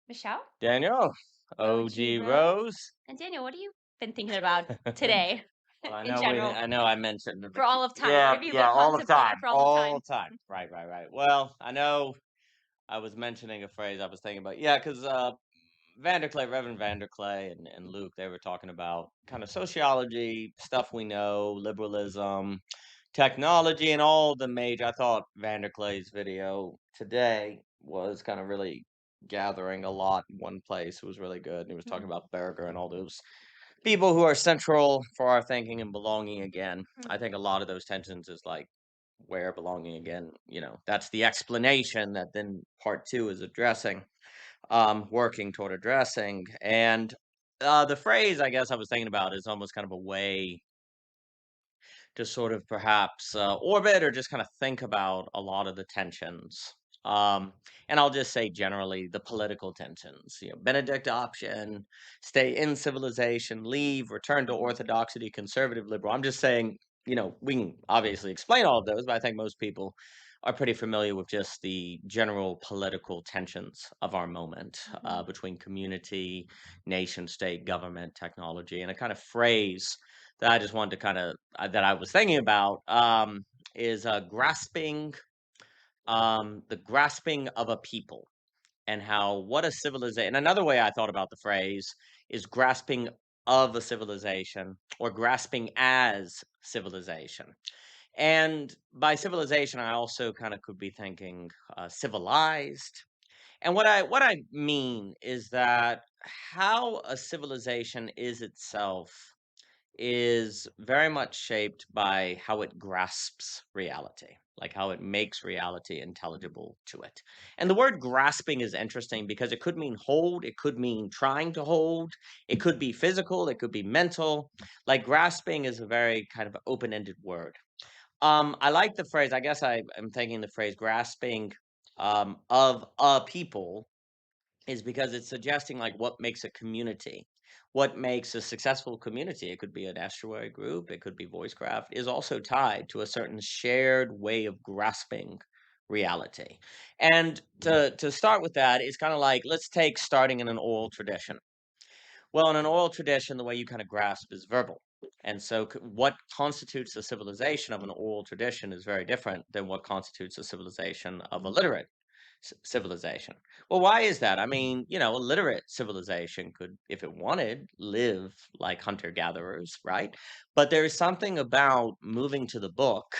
Michelle, Daniel, OG OG Rose. Rose. And Daniel, what have you been thinking about today Well, in general I know I mentioned for all of time? What yeah, have you yeah, been all the contemplating time, for all of all time? the time. Right, right, right. Well, I know I was mentioning a phrase I was thinking about. Yeah, because Reverend Vanderclay and Luke, they were talking about kind of sociology, stuff we know, liberalism, technology, and all the major. I thought Vanderclay's video today was kind of really gathering a lot in one place. It was really good. And he was talking Mhm, about Berger and all those people who are central for our thinking and belonging again. I mhm, think a lot of those tensions is like where belonging again, that's the explanation that then part two is addressing, working toward addressing. And the phrase I guess I was thinking about is almost kind of a way to sort of perhaps orbit or just kind of think about a lot of the tensions. Um, and I'll just say generally the political tensions, Benedict option, stay in civilization, leave, return to mhm, orthodoxy, conservative, liberal. I'm just saying, we can obviously explain all of those, but I think most people are pretty familiar with just the general political tensions of our moment mhm, between community, nation, state, government, technology, and a kind of phrase that I just wanted to kind of that I was thinking about is the grasping of a people and how what a civilization. Another way I thought about the phrase is grasping of a civilization or grasping as civilization. And by civilization, I also kind of could be thinking civilized. And what I mean is that how a civilization is itself is very much shaped by how it grasps reality, like how it makes reality intelligible to it. And the word grasping is interesting because it could mean hold, it could mean trying to hold, it could be physical, it could be mental. Like grasping is a very kind of open ended word. I like the phrase, I guess I am thinking the phrase grasping of a people is because it's suggesting like what makes a community, what makes a successful community. It could be an estuary group, it could be voicecraft, is also tied to a certain shared way of grasping reality. And to start with that is kind of like let's take starting in an oral tradition. Well, in an oral tradition, the way you kind of grasp is verbal. And so, what constitutes the civilization of an oral tradition is very different than what constitutes a civilization of a literate civilization. Well, why is that? I mean, a literate civilization could, if it wanted, live like hunter gatherers, right? But there's something about moving to the book.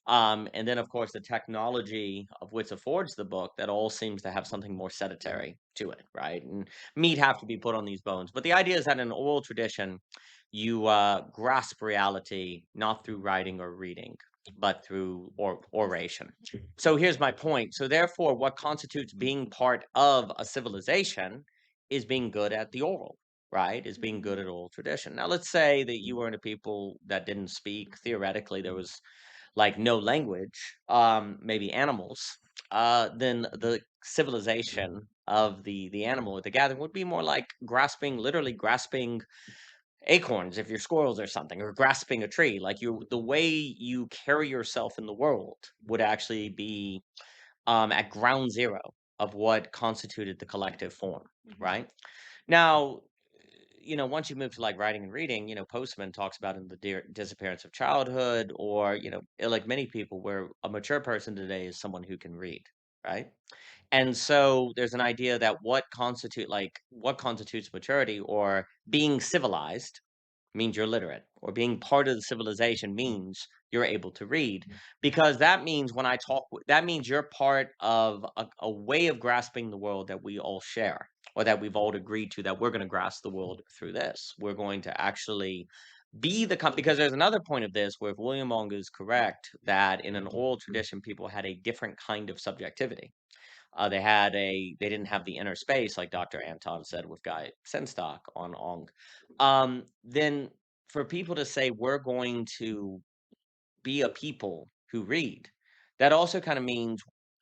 And then, of course, the technology of which affords the book that all seems to have something more sedentary to it, right? And meat have to be put on these bones. But the idea is that in oral tradition, you grasp reality not through writing or reading, but through oration. So here's my point. So therefore, what constitutes being part of a civilization is being good at the oral, right? Is being good mhm, at oral tradition. Now, let's say that you were in a people that didn't speak. Theoretically, there was like no language, maybe animals. Then the civilization of the animal at the gathering would be more like grasping, literally grasping acorns if you're squirrels or something, or grasping a tree. Like the way you carry yourself in the world would actually be at ground zero of what constituted the collective form, mhm, right? Now, once you move to like writing and reading, Postman talks about in the disappearance of childhood, or like many people, where a mature person today is someone who can read, right? And so there's an idea that what constitutes maturity or being civilized means you're literate, or being part of the civilization means you're able to read, because that means when that means you're part of a way of grasping the world that we all share, or that we've all agreed to, that we're going to grasp the world through this. We're going to actually be because there's another point of this where if William Ong is correct that in an oral tradition people had a different kind of subjectivity. They didn't have the inner space like Dr. Anton said with Guy Senstock on Ong. Then for people to say we're going to be a people who read, that also kind of means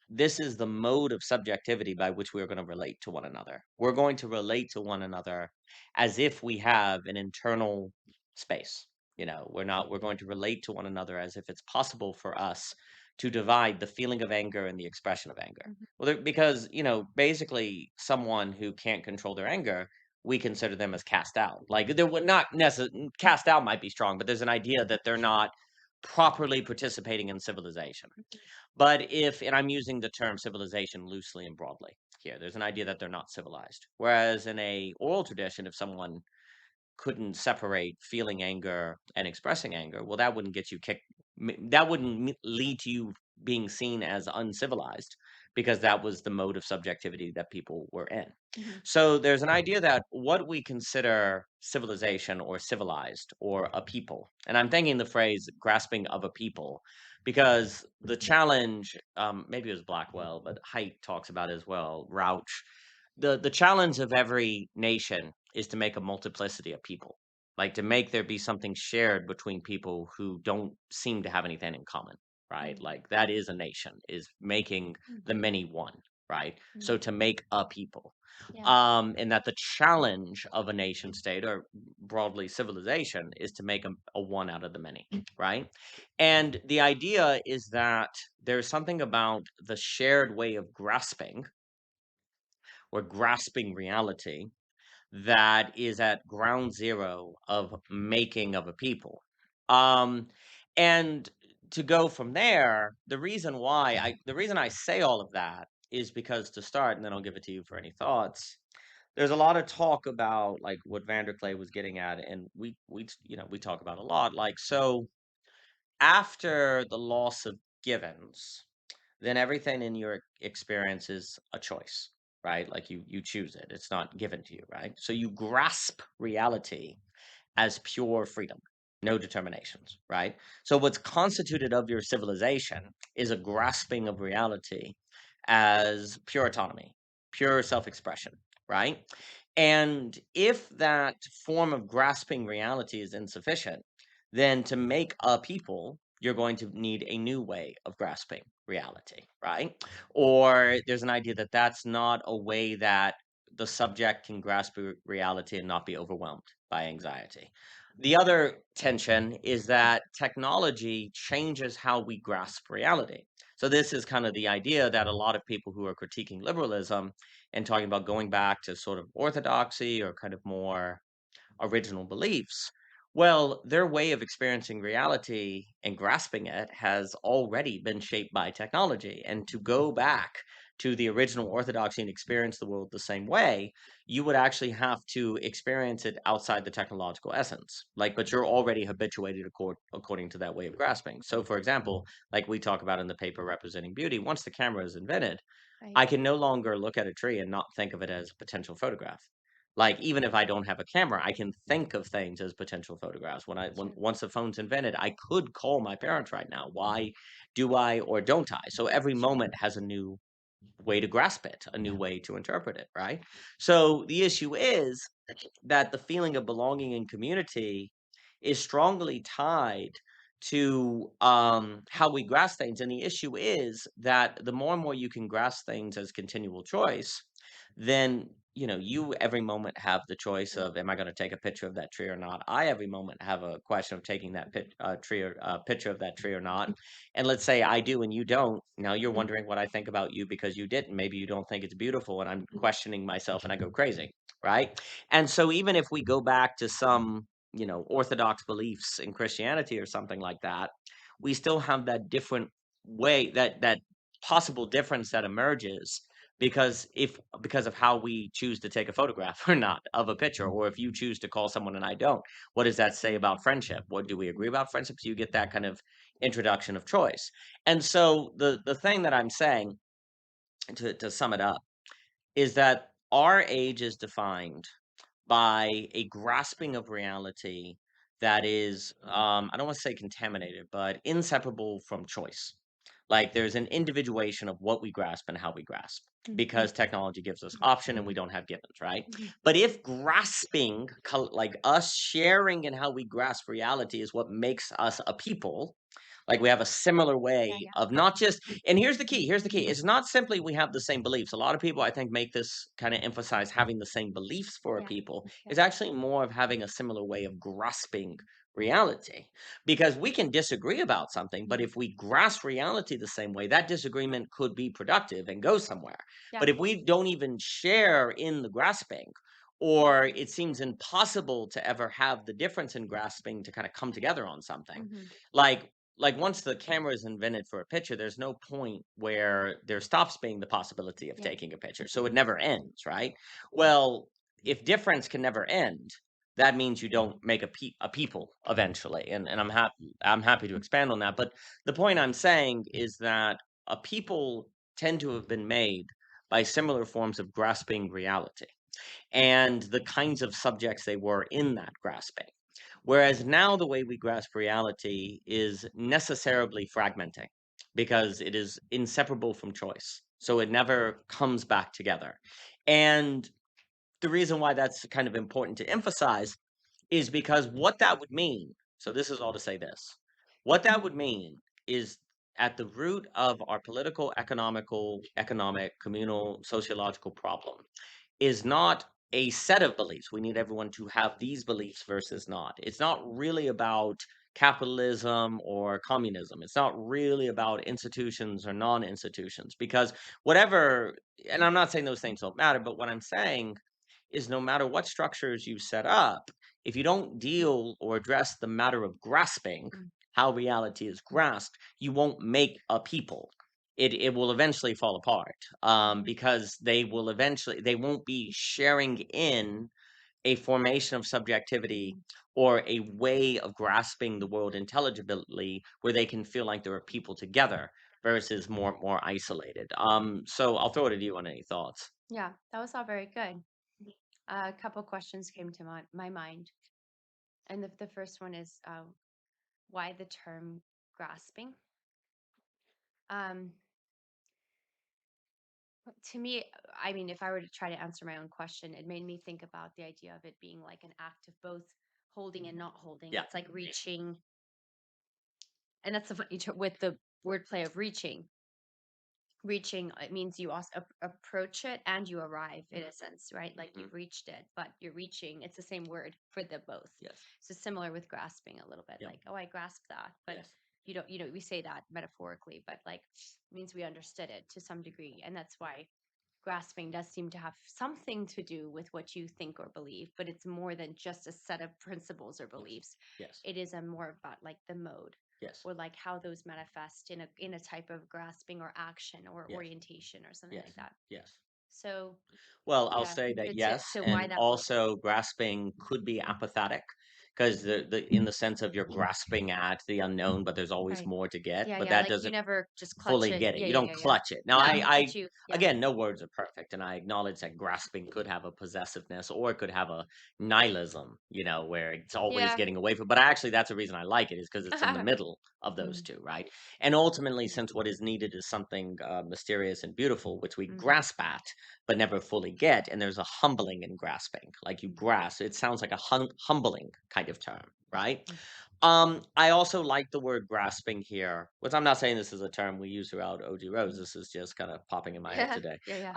this is the mode of subjectivity by which we're going to relate to one another. We're going to relate to one another as if we have an internal space. We're not, we're going to relate to one another as if it's possible for us to divide the feeling of anger and the expression of anger. Mhm. Well, because, basically someone who can't control their anger, we consider them as cast out. Like they would not necessarily cast out might be strong, but there's an idea that they're not properly participating in civilization. Mhm. But if, and I'm using the term civilization loosely and broadly here, there's an idea that they're not civilized. Whereas in a oral tradition, if someone couldn't separate feeling anger and expressing anger, well, that wouldn't get you kicked. That wouldn't lead to you being seen as uncivilized because that was the mode of subjectivity that people were in. Mhm. So there's an idea that what we consider civilization or civilized or a people, and I'm thinking the phrase grasping of a people because the challenge, maybe it was Blackwell, but Haidt talks about it as well, Rauch, the challenge of every nation is to make a multiplicity of people, like to make there be something shared between people who don't seem to have anything in common, right? Mhm. Like that is a nation, is making the Mhm. many one, right? So Mhm. to make a people. Yeah. And that the challenge of a nation state or broadly civilization is to make a one out of the many, right? And the idea is that there's something about the shared way of grasping or grasping reality that is at ground zero of making of a people. Um, and to go from there, the reason I say all of that is because to start, and then I'll give it to you for any thoughts. There's a lot of talk about like what Vanderklay was getting at, and we talk about a lot. Like so, after the loss of givens, then everything in your experience is a choice, right? Like you choose it. It's not given to you, right? So you grasp reality as pure freedom, no determinations, right? So what's constituted of your civilization is a grasping of reality as pure autonomy, pure self-expression, right? And if that form of grasping reality is insufficient, then to make a people, you're going to need a new way of grasping reality, right? Or there's an idea that that's not a way that the subject can grasp reality and not be overwhelmed by anxiety. The other tension is that technology changes how we grasp reality. So, this is kind of the idea that a lot of people who are critiquing liberalism and talking about going back to sort of orthodoxy or kind of more original beliefs. Well, their way of experiencing reality and grasping it has already been shaped by technology. And to go back to the original orthodoxy and experience the world the same way, you would actually have to experience it outside the technological essence. Like, but you're already habituated according to that way of grasping. So, for example, like we talk about in the paper representing beauty, once the camera is invented, Right. I can no longer look at a tree and not think of it as a potential photograph. Like, even if I don't have a camera, I can think of things as potential photographs. When Sure. once the phone's invented, I could call my parents right now. Why do I or don't I? So every Sure. moment has a new way to grasp it, a new way to interpret it, right? So the issue is that the feeling of belonging in community is strongly tied to how we grasp things. And the issue is that the more and more you can grasp things as continual choice, then you every moment have the choice of am I going to take a picture of that tree or not. I every moment have a question of taking that tree or picture of that tree or not. And let's say I do and you don't. Now you're Mhm. wondering what I think about you because you didn't. Maybe you don't think it's beautiful, and I'm questioning myself and I go crazy, right? And so even if we go back to some orthodox beliefs in Christianity or something like that, we still have that different way that possible difference that emerges because of how we choose to take a photograph or not of a picture, or if you choose to call someone and I don't, what does that say about friendship? What do we agree about friendship? So you get that kind of introduction of choice. And so the thing that I'm saying to sum it up is that our age is defined by a grasping of reality that is I don't want to say contaminated, but inseparable from choice. Like there's an individuation of what we grasp and how we grasp Mhm. because technology gives us option and we don't have givens, right? Mhm. But if grasping, like us sharing in how we grasp reality is what makes us a people, like we have a similar Yeah, way yeah. of not just, and here's the key. It's not simply we have the same beliefs. A lot of people I think make this kind of emphasize having the same beliefs for a Yeah. people. Yeah. It's actually more of having a similar way of grasping reality, because we can disagree about something, but Mhm. if we grasp reality the same way, that disagreement could be productive and go somewhere. Yeah. But if we don't even share in the grasping, or it seems impossible to ever have the difference in grasping to kind of come together on something, Mhm. like once the camera is invented for a picture, there's no point where there stops being the possibility of Yeah. taking a picture, so it never ends, right? Well, if difference can never end, that means you don't make a people eventually, and I'm happy to expand on that. But the point I'm saying is that a people tend to have been made by similar forms of grasping reality and the kinds of subjects they were in that grasping. Whereas now the way we grasp reality is necessarily fragmenting because it is inseparable from choice. So it never comes back together. And the reason why that's kind of important to emphasize is because what that would mean, so this is all to say this, what that would mean is at the root of our political, economic, communal, sociological problem is not a set of beliefs. We need everyone to have these beliefs versus not. It's not really about capitalism or communism. It's not really about institutions or non institutions because whatever, and I'm not saying those things don't matter, but what I'm saying is no matter what structures you set up, if you don't deal or address the matter of grasping, Mm. how reality is grasped, you won't make a people. It will eventually fall apart because they won't be sharing in a formation of subjectivity or a way of grasping the world intelligibly where they can feel like there are people together versus more isolated. So I'll throw it at you on any thoughts. Yeah, that was all very good. A couple questions came to my mind. And the first one is why the term grasping? Um, to me, I mean, if I were to try to answer my own question, it made me think about the idea of it being like an act of both holding and not holding. Yeah. It's like reaching, and that's the funny with the wordplay of reaching. Reaching, it means you also approach it and you arrive in a sense, right? Like Mhm. you've reached it, but you're reaching. It's the same word for the both. Yes. So similar with grasping a little bit, Yep. like, oh, I grasped that, but Yes. we say that metaphorically, but like it means we understood it to some degree, and that's why grasping does seem to have something to do with what you think or believe, but it's more than just a set of principles or Yes. beliefs. Yes. It is a more about like the mode Yes. or like how those manifest in a type of grasping or action or Yes. orientation or something like Yes. that. Yes. So Well, I'll yeah, say that good to yes, so why and that word? also grasping could be apathetic because the in the sense of you're grasping at the unknown, but there's always Right. more to get, Yeah, but yeah. that Like you doesn't never just clutch fully it. get it. Yeah, You yeah, don't yeah, yeah. clutch it. Now, No, but you yeah. again, no words are perfect, and I acknowledge that grasping could have a possessiveness, or it could have a nihilism, where it's always Yeah. getting away from. But actually, that's the reason I like it is because it's in the middle of those Mm, two, right? And ultimately, since what is needed is something mysterious and beautiful, which we mm, grasp at but never fully get, and there's a humbling in grasping, like you mm, grasp. It sounds like a humbling kind of term, right? mm. I also like the word grasping here, which I'm not saying this is a term we use throughout OG Rose. Mm. This is just kind of popping in my head Yeah, today. yeah, yeah.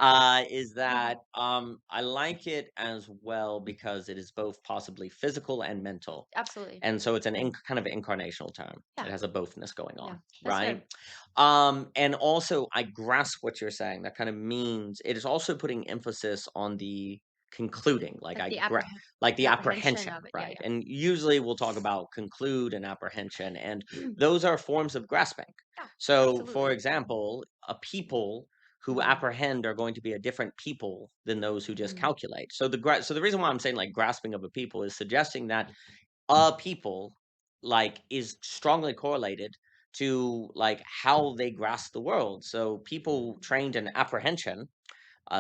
Is that I like it as well because it is both possibly physical and mental. Absolutely. And so it's an kind of incarnational term. Yeah, It has a bothness going yeah. on, That's good. right? And also I grasp what you're saying. That kind of means it is also putting emphasis on the concluding, Like like the the apprehension apprehension, of it. Yeah, right? And usually we'll talk about conclude and apprehension, and those are forms of grasping. yeah, So, for absolutely. example, a people who Mm, apprehend are going to be a different people than those who just mm, calculate. So so the reason why I'm saying like grasping of a people is suggesting that a people like is strongly correlated to like how they grasp the world. So people trained in apprehension,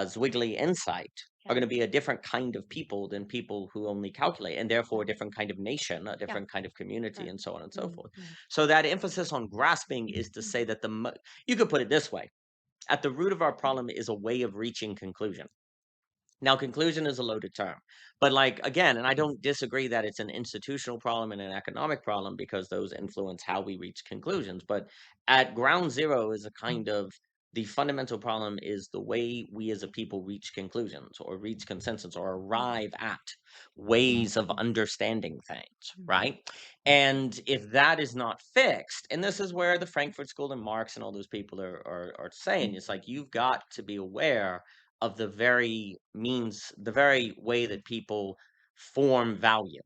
Zwingli insight, are yeah, going to be a different kind of people than people who only calculate, and therefore a different kind of nation, a yeah, different kind of community, right. and so on and so Mm, forth. mm, So that emphasis on grasping is to say that you could put it this way: at the root of our problem is a way of reaching conclusion. Now, conclusion is a loaded term, but like again, and I don't disagree that it's an institutional problem and an economic problem because those influence how we reach conclusions. But at ground zero is a kind of The fundamental problem is the way we as a people reach conclusions or reach consensus or arrive at ways of understanding things, Mhm. right? And if that is not fixed, and this is where the Frankfurt School and Marx and all those people are saying, it's like you've got to be aware of the very way that people form value.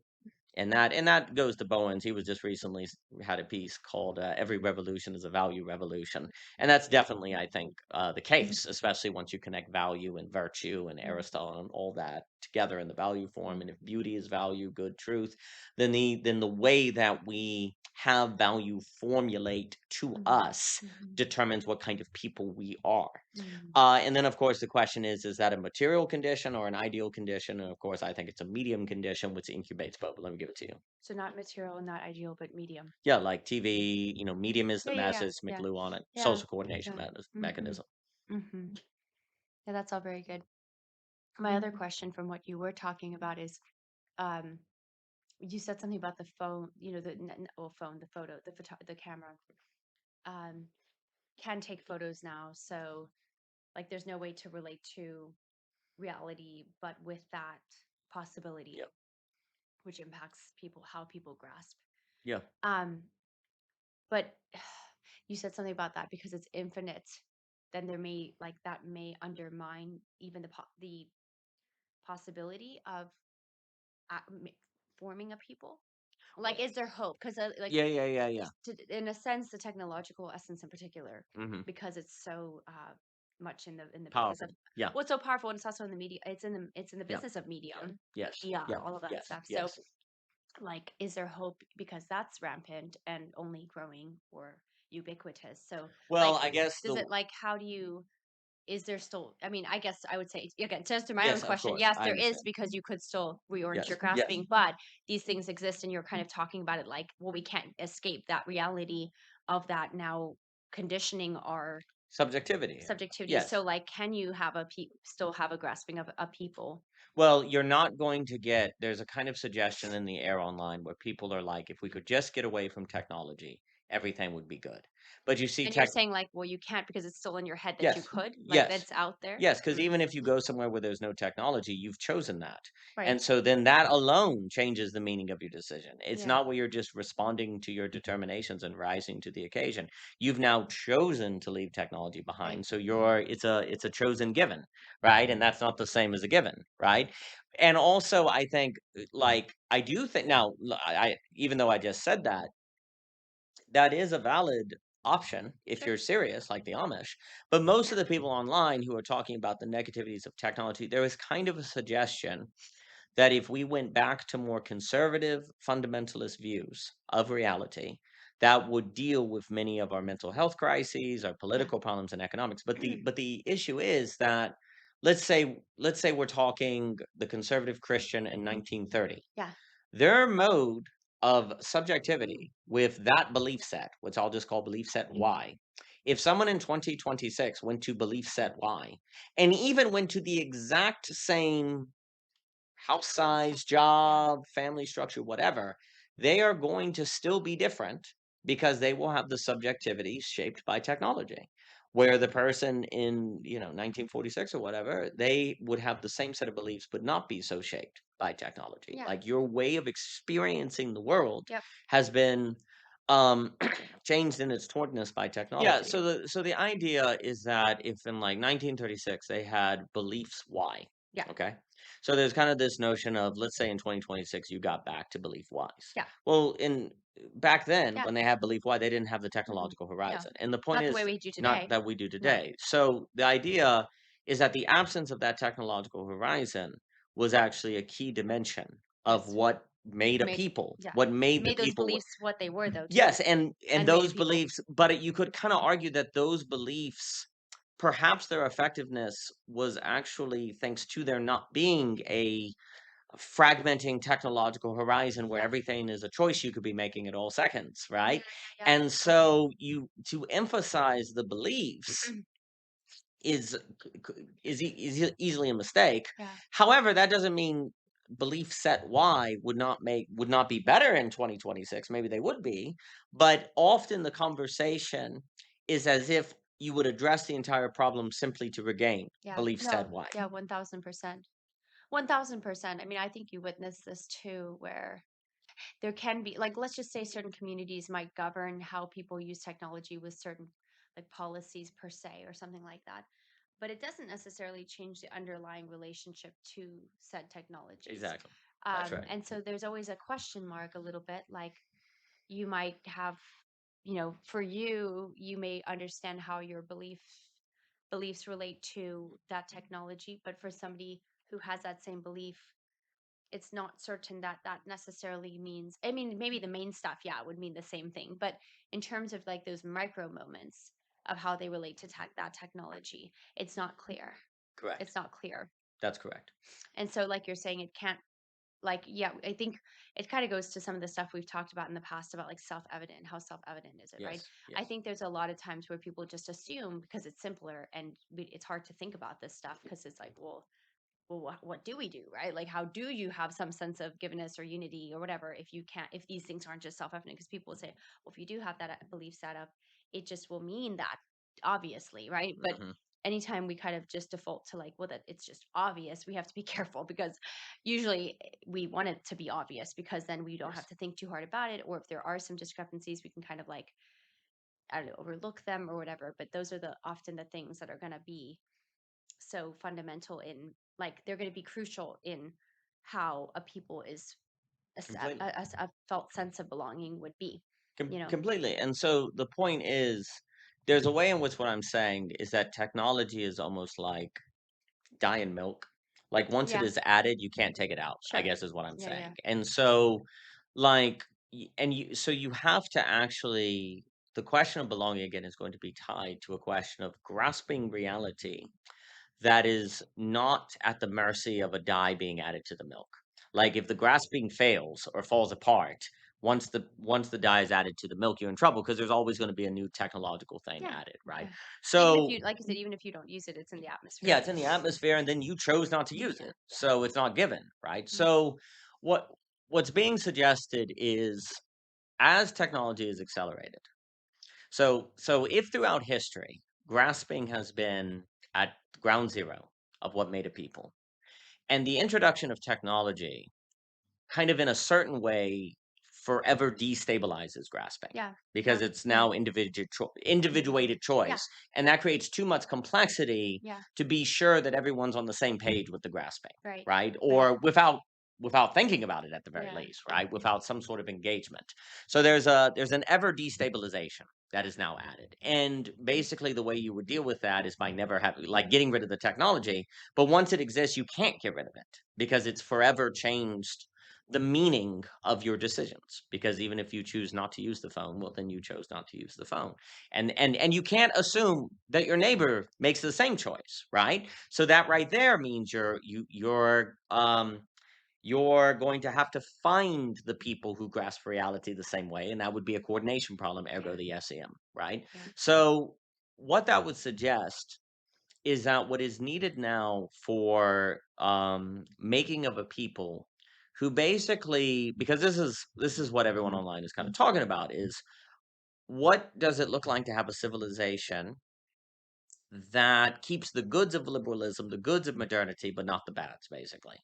And that goes to Bowen's. He was just recently had a piece called "Every Revolution is a Value Revolution," and that's definitely, I think, the case, especially once you connect value and virtue and Mhm. Aristotle and all that together in the value form. Mhm. And if beauty is value, good, truth, then the way that we have value formulate to Mhm. us Mhm. determines what kind of people we are. Mhm. And then, of course, the question is that a material condition or an ideal condition? And of course, I think it's a medium condition which incubates both. But let me give it to you. So not material, not ideal, but medium. Yeah, like TV, medium is Yeah, the yeah, yeah, message, yeah, McLuhan on it, yeah, social coordination yeah. Mhm. mechanism. Mhm. Yeah, that's all very good. My other question from what you were talking about is, um, you said something about the phone, phone, the photo, the camera, um, can take photos now. So like, there's no way to relate to reality, but with that possibility, Yeah, which impacts people, how people grasp. yeah, Um, but you said something about that because it's infinite, then there may like that may undermine even the possibility of a- m- forming a people. Like, is there hope? Because like yeah, yeah, yeah, yeah. in a sense, the technological essence in particular, Hmm. because it's so much in the business of Powerful. Yeah, what's so powerful, and it's also in the media. It's in the yeah, business of medium, yes, yeah, yeah, all of that yes, stuff. So, yes. like, is there hope because that's rampant and only growing or ubiquitous? So, Well, like, I guess does the it like how do you? Is there still? I mean, I guess I would say again to answer my own yes, of question. course, Yes, I there is understand. because you could still reorient Yes, your yes, grasping, but these things exist, and you're kind of talking about it like, well, we can't escape that reality of that now conditioning our subjectivity here. subjectivity. Yes. So, like, can you have still have a grasping of a people? Well, you're not going to get there's a kind of suggestion in the air online where people are like, if we could just get away from technology, everything would be good. But you see And you're saying like, well, you can't because it's still in your head that you yes, could, like yes. that's out there. Yes, because Mm. even if you go somewhere where there's no technology, you've chosen that. Right. And so then that alone changes the meaning of your decision. It's Yeah. not where you're just responding to your determinations and rising to the occasion. You've now chosen to leave technology Right. behind. So it's a chosen given, right? And that's not the same as a given, right? And also I think like I do think now I even though I just said that, that is a valid option if Sure. you're serious, like the Amish. But most of the people online who are talking about the negativities of technology, there is kind of a suggestion that if we went back to more conservative fundamentalist views of reality, that would deal with many of our mental health crises, our Yeah. political problems, and economics. But the issue is that let's say we're talking the conservative Christian in 1930. Yeah. Their mode of subjectivity with that belief set, which I'll just call belief set Y, if someone in 2026 went to belief set Y and even went to the exact same house size, Yeah. job, family structure, whatever, they are going to still be different because they will have the subjectivity shaped by technology. Where the person in 1946 or whatever, they would have the same set of beliefs but not be so shaped by technology. Yeah. Like your way of experiencing the world Yep. has been um changed in its towardness by Yeah. technology. So the idea is that if in like 1936 they had beliefs Y, Yeah. okay, so there's kind of this notion of, let's say in 2026, you got back to belief wise. Yeah. Well, in back then, Yeah. when they had belief Y, they didn't have the Mm-mm. technological No. horizon. And the point Not the way is we do not today. that we do No. today. So the idea is that the absence of that technological horizon was actually a key dimension of Yes. what made a Made people, Yeah. what made the Made those people. beliefs what they were though too. Yes, and And made a those people. beliefs, but you could kind of argue that those beliefs, perhaps their effectiveness was actually thanks to there not being a fragmenting technological horizon where Yeah. everything is a choice you could be making at all seconds, Yeah. right? Yeah. And so you to emphasize the beliefs is easily a mistake. Yeah. However, that doesn't mean belief set Y would not be better in 2026. Maybe they would be, but often the conversation is as if you would address the entire problem simply to regain Yeah. belief No. said why. Yeah. 1000%. 1000%. I mean, I think you witnessed this too, where there can be, like, let's just say certain communities might govern how people use technology with certain, like, policies per se or something like that. But it doesn't necessarily change the underlying relationship to said technologies. Exactly. That's right. And so there's always a question mark a little bit, like, you might have, for you, you may understand how your beliefs relate to that technology, but for somebody who has that same belief, it's not certain that that necessarily means, I mean, maybe the main stuff, yeah, would mean the same thing, but in terms of like those micro moments of how they relate to that technology, it's not clear. Correct. It's not clear. That's correct. And so, like you're saying, it can't, like, yeah, I think it kind of goes to some of the stuff we've talked about in the past about like self-evident. How self-evident is it, right? Yes. I Yes. think there's a lot of times where people just assume because it's simpler, and it's hard to think about this stuff because it's like, well, what do we do, right? Like, how do you have some sense of givenness or unity or whatever if you can't, if these things aren't just self-evident? Because people will say, well, if you do have that belief set up, it just will mean that, obviously, right? But Hmm. anytime we kind of just default to like, well, that it's just obvious, we have to be careful, because usually we want it to be obvious because then we don't have Yes. to think too hard about it, or if there are some discrepancies, we can kind of like, I don't know, overlook them or whatever. But those are the often the things that are going to be so fundamental in, like, they're going to be crucial in how a people is Completely. a felt sense of belonging would be, you know. Completely. And so the point is, there's a way in which what I'm saying is that technology is almost like dye and milk. Like once it Yeah. is added, you can't take it out, I Sure. guess is what I'm Yeah, yeah. saying. And so like so you have to actually, the question of belonging again is going to be tied to a question of grasping reality that is not at the mercy of a dye being added to the milk. Like if the grasping fails or falls apart, once the dye is added to the milk, you're in trouble because there's always going to be a new technological thing Yeah. added, right? Yeah. Even if So you, like you said, even if you don't use it, it's in the atmosphere. yeah, it's in the atmosphere, and then you chose not to use Yeah. it, so it's not given, right? Yeah. So what what's being suggested is as technology is accelerated. So if throughout history grasping has been at ground zero of what made a people, and the introduction of technology kind of in a certain way forever destabilizes grasping Yeah. because Yeah. it's Yeah. now individuated Yeah. choice, and that creates too much complexity Yeah. to be sure that everyone's on the same page with the grasping, Right. right? Right. Or without thinking about it at the very Yeah. least, right? Without some sort of engagement. So there's an ever destabilization that is now added, and basically the way you would deal with that is by never having, like, getting rid of the technology. But once it exists, you can't get rid of it because it's forever changed the meaning of your decisions, because even if you choose not to use the phone, well, then you chose not to use the phone. And you can't assume that your neighbor makes the same choice, right? So that right there means you're going to have to find the people who grasp reality the same way, and that would be a coordination problem, Yeah. ergo the SEM, right? Yeah. So what that would suggest is that what is needed now for making of a people who basically, because this is what everyone online is kind of talking about, is what does it look like to have a civilization that keeps the goods of liberalism, the goods of modernity, but not the bads, basically.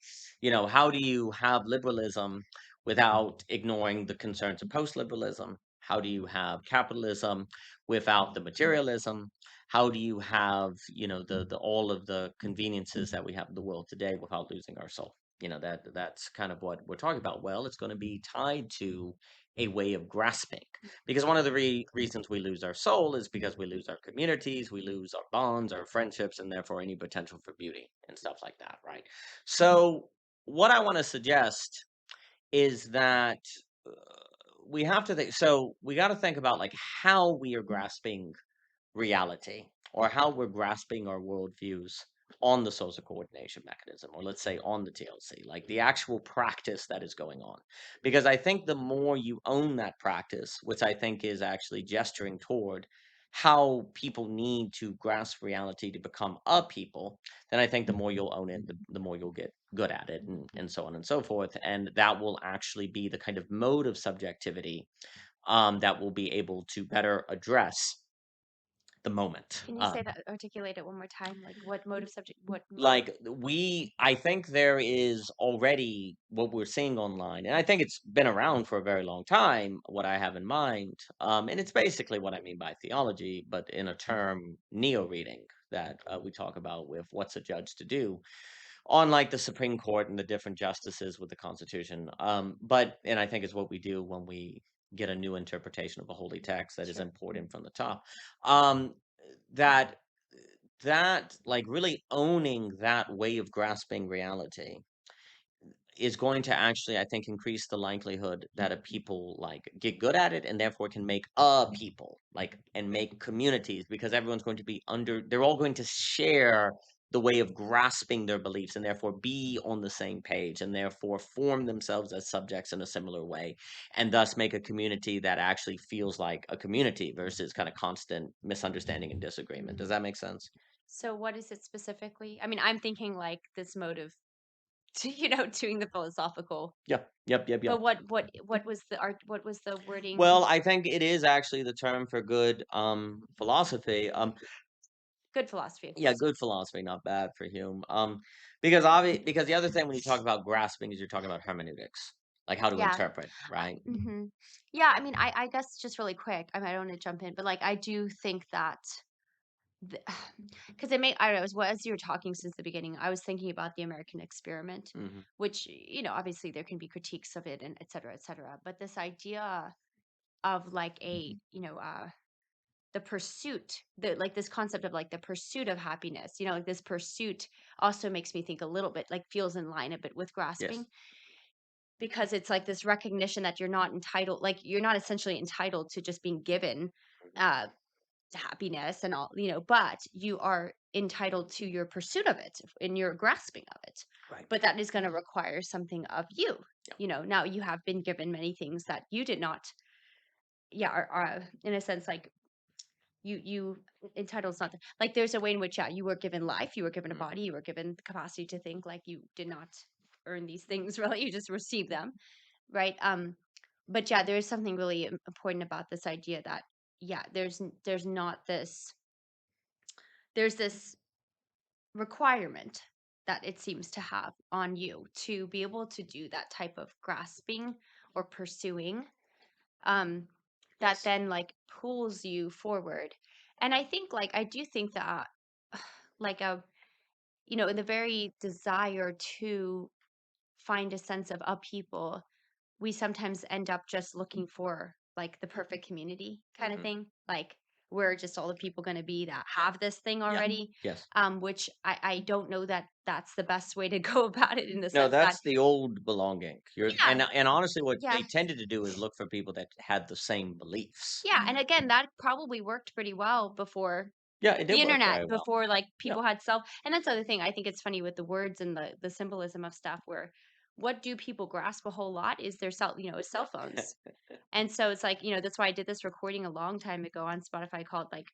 How do you have liberalism without ignoring the concerns of post liberalism? How do you have capitalism without the materialism? How do you have, the all of the conveniences that we have in the world today without losing our soul? That's kind of what we're talking about. Well, it's going to be tied to a way of grasping, because one of the reasons we lose our soul is because we lose our communities, we lose our bonds, our friendships, and therefore any potential for beauty and stuff like that, right? So, what I want to suggest is that uh, we have to think. So, we got to think about like how we are grasping reality, or how we're grasping our worldviews on the social coordination mechanism, or let's say on the TLC, like the actual practice that is going on. Because I think the more you own that practice, which I think is actually gesturing toward how people need to grasp reality to become a people, then I think the more you'll own it, the more you'll get good at it, and so on and so forth. And that will actually be the kind of mode of subjectivity that will be able to better address the moment. Can you say that, articulate it one more time? Like what mode of subject, what mode? Like I think there is already what we're seeing online, and I think it's been around for a very long time. What I have in mind, and it's basically what I mean by theology, but in a term, neo-reading that we talk about with what's a judge to do on like the Supreme Court and the different justices with the Constitution. But and I think it's what we do when we get a new interpretation of a holy text that is Sure. imported from the top. Um, that like really owning that way of grasping reality is going to actually, I think, increase the likelihood that a people like get good at it and therefore can make a people like and make communities because everyone's going to be they're all going to share the way of grasping their beliefs and therefore be on the same page and therefore form themselves as subjects in a similar way and thus make a community that actually feels like a community versus kind of constant misunderstanding and disagreement. Does that make sense? So what is it specifically? I mean, I'm thinking like this mode of, doing the philosophical. Yep, yep, yep, But yep. what was the art? What was the wording? Well, I think it is actually the term for good, philosophy, Good philosophy, of yeah, course. good philosophy, not bad for Hume, because the other thing when you talk about grasping is you're talking about hermeneutics, like how to Yeah. interpret, right? Hmm. Yeah. I mean, I guess just really quick. I mean, I don't want to jump in, but like I do think that because it may I don't know as you were talking since the beginning, I was thinking about the American experiment, Mhm, which obviously there can be critiques of it and et cetera, et cetera. But this idea of like a the pursuit, the like this concept of like the pursuit of happiness, like this pursuit also makes me think a little bit like feels in line a bit with grasping yes, because it's like this recognition that you're not entitled, like you're not essentially entitled to just being given uh happiness and all, but you are entitled to your pursuit of it and your grasping of it. right, But that is going to require something of you. yeah, Now you have been given many things that you did not, yeah, are in a sense like you entitled is not like there's a way in which you were given life, you were given a mhm, body, you were given the capacity to think, like you did not earn these things really, you just received them, right? But yeah, there is something really important about this idea that yeah, there's not this there's this requirement that it seems to have on you to be able to do that type of grasping or pursuing, um that yes, then like pulls you forward. And I think like I do think that like a in the very desire to find a sense of upheaval, we sometimes end up just looking for like the perfect community kind of mhm, thing. Like where just all the people going to be that have this thing yeah, already. yes. Which I don't know that that's the best way to go about it in the No, sense that that's the old belonging. You're yeah, and honestly, what yeah, they tended to do is look for people that had the same beliefs. yeah. And again, that probably worked pretty well before Yeah, it did the work internet, very well. before like Yeah. people had and that's the other thing I think it's funny with the words and the symbolism of stuff where what do people grasp a whole lot is their is cell phones. And so it's like, that's why I did this recording a long time ago on Spotify called like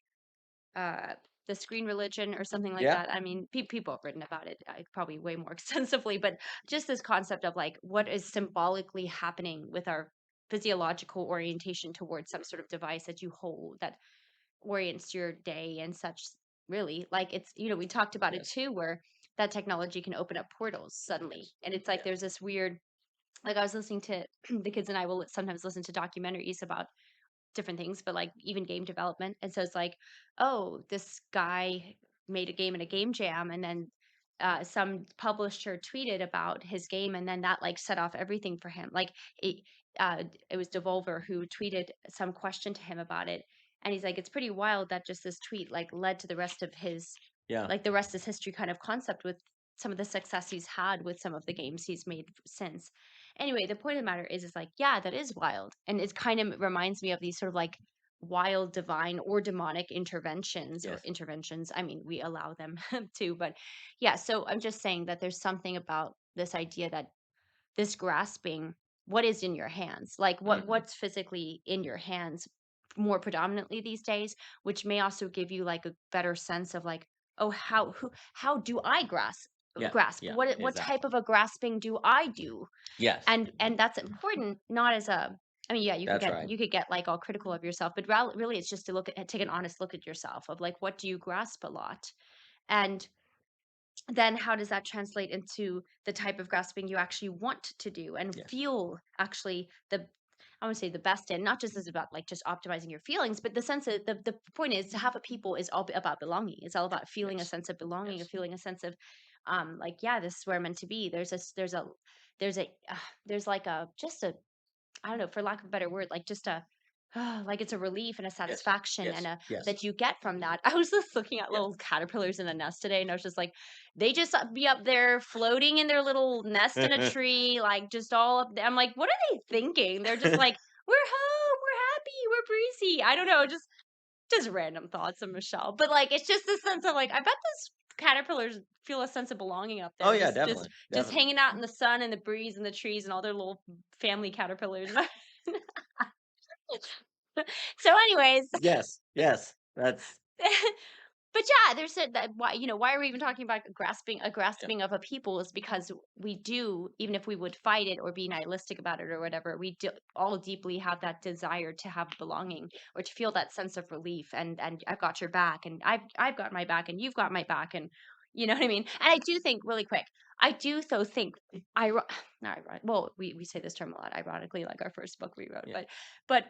uh the screen religion or something like Yeah, that. I mean, people have written about it probably way more extensively, but just this concept of like what is symbolically happening with our physiological orientation towards some sort of device that you hold that orients your day and such. Really, like it's we talked about it yes, too where that technology can open up portals suddenly, yes, and it's like yes, there's this weird, like I was listening to the kids and I will sometimes listen to documentaries about different things, but like even game development. And so it's like, oh, this guy made a game in a game jam, and then some publisher tweeted about his game, and then that like set off everything for him. Like it, it was Devolver who tweeted some question to him about it, and he's like, it's pretty wild that just this tweet like led to the rest of his, yeah, like the rest is history kind of concept with some of the success he's had with some of the games he's made since. Anyway, the point of the matter is like, yeah, that is wild. And it kind of reminds me of these sort of like wild divine or demonic interventions or yes, interventions. I mean, we allow them too, but yeah, so I'm just saying that there's something about this idea that this grasping what is in your hands, like mhm, what's physically in your hands more predominantly these days, which may also give you like a better sense of like, oh, how do I yeah, grasp yeah, what type exactly. of a grasping do I do? Yes, And that's important not as a I mean, yeah, That's right. you could get like all critical of yourself, but really it's just to take an honest look at yourself of like what do you grasp a lot, and then how does that translate into the type of grasping you actually want to do and Yes. feel actually the I want to say the best in, not just as about like just optimizing your feelings, but the sense of the point is to have a people is all about belonging. It's all about feeling a Yes. sense of belonging, or Yes. feeling a sense of like, yeah, this is where I'm meant to be. There's a there's like a just a I don't know, for lack of a better word, like just a like it's a relief and a Yes. satisfaction and Yes. a Yes. that you get from that. I was just looking at Yes. little caterpillars in a nest today, and I was just like, they just be up there floating in their little nest in a tree, like just all up there. I'm like, what are they thinking? They're just like, we're home, we're happy, we're breezy. I don't know, just random thoughts of Michelle, but like it's just a sense of like, I bet those caterpillars feel a sense of belonging up Oh there, yeah, just definitely. just Definitely. hanging out in the sun and the breeze and the trees and all their little family caterpillars. So, anyways, Yes. Yes. That's but yeah, there's that why why are we even talking about a yeah. grasping of a people is because we do, even if we would fight it or be nihilistic about it or whatever, we do all deeply have that desire to have belonging or to feel that sense of relief and I've got your back and I've got my back and you've got my back and you know what I mean. And I do think really quick, I do though think I not ironic, well we say this term a lot ironically like our first book we wrote, Yeah. but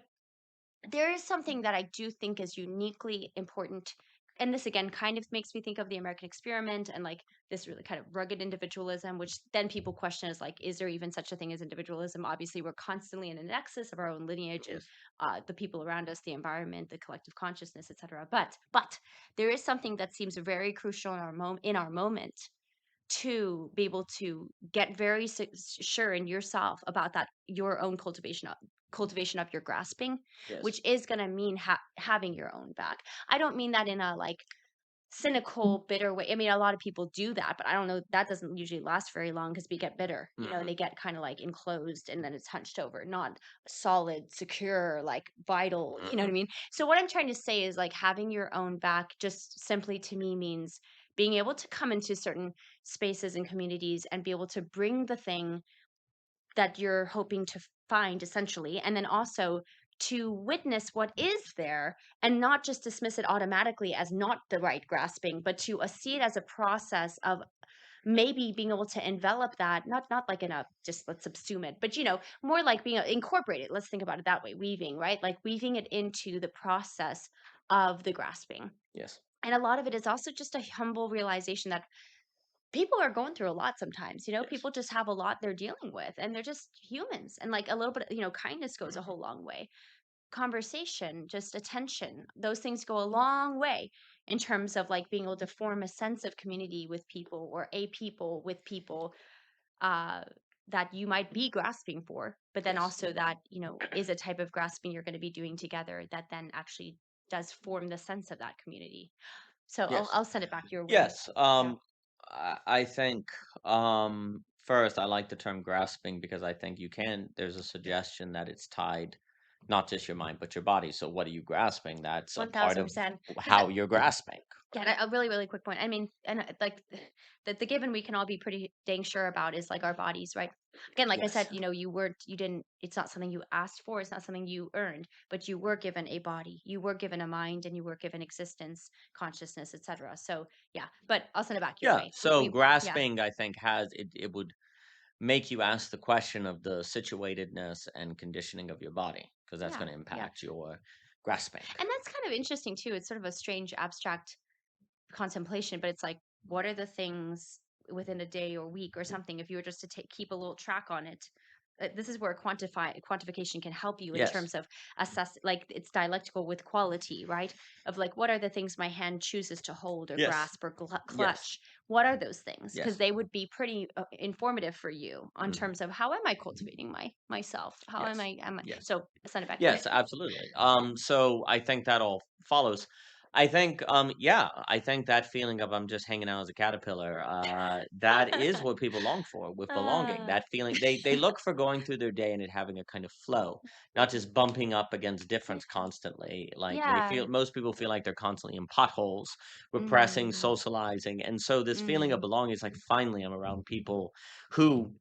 there is something that I do think is uniquely important. And this again kind of makes me think of the American experiment and like this really kind of rugged individualism, which then people question is like, is there even such a thing as individualism? Obviously, we're constantly in a nexus of our own lineage and Yes. the people around us, the environment, the collective consciousness, etc. But there is something that seems very crucial in our moment to be able to get very sure in yourself about that your own cultivation of your grasping, Yes. which is going to mean having your own back. I don't mean that in a like cynical bitter way. I mean a lot of people do that, but I don't know, that doesn't usually last very long because we get bitter, Mhm. they get kind of like enclosed and then it's hunched over, not solid, secure, like vital, you know what I Mhm. mean. So what I'm trying to say is like having your own back just simply to me means being able to come into certain spaces and communities and be able to bring the thing that you're hoping to find essentially, and then also to witness what is there and not just dismiss it automatically as not the right grasping, but to see it as a process of maybe being able to envelop that, not like in a just let's subsume it, but more like being incorporated. Let's think about it that way, weaving, right? Like weaving it into the process of the grasping. Yes. And a lot of it is also just a humble realization that people are going through a lot sometimes. Yes. People just have a lot they're dealing with and they're just humans. And like a little bit, kindness goes a Mhm. whole long way. Conversation, just attention, those things go a long way in terms of like being able to form a sense of community with people or a people with people uh that you might be grasping for, but then Yes. also that, is a type of grasping you're going to be doing together that then actually does form the sense of that community. So Yes. I'll send it back your way. Yes. Yeah. I think first I like the term grasping because I think there's a suggestion that it's tied not just your mind but your body. So what are you grasping? That's a part of 1000%. Because how you're grasping. yeah, and a really, really quick point. I mean, and like the given we can all be pretty dang sure about is like our bodies, right? Again, like I said, Yes. you didn't, it's not something you asked for, it's not something you earned, but you were given a body, you were given a mind, and you were given existence, consciousness, etc. So yeah, but I'll send it back your Yeah. way. So Yeah, grasping I think it would make you ask the question of the situatedness and conditioning of your body because that's yeah, going to yeah. impact your grasping. And that's kind of interesting too. It's sort of a strange abstract contemplation, but it's like, what are the things within a day or week or something, if you were just to keep a little track on it? This is where quantification can help you in Yes. terms of assess, like it's dialectical with quality, right? Of like, what are the things my hand chooses to hold or Yes. grasp or Yes. clutch? What are those things? Because Yes. they would be pretty informative for you on Mhm. terms of how am I cultivating myself? How am Yes. I? Yes. So send it back your way. Yes, absolutely. So I think that all follows. I think, yeah, I think that feeling of I'm just hanging out as a caterpillar, that is what people long for with belonging. uh, That feeling, they look for going through their day and it having a kind of flow, not just bumping up against difference constantly. Like yeah. most people feel like they're constantly in potholes, repressing, Mm, socializing, and so this feeling of mm. belonging is like finally I'm around people who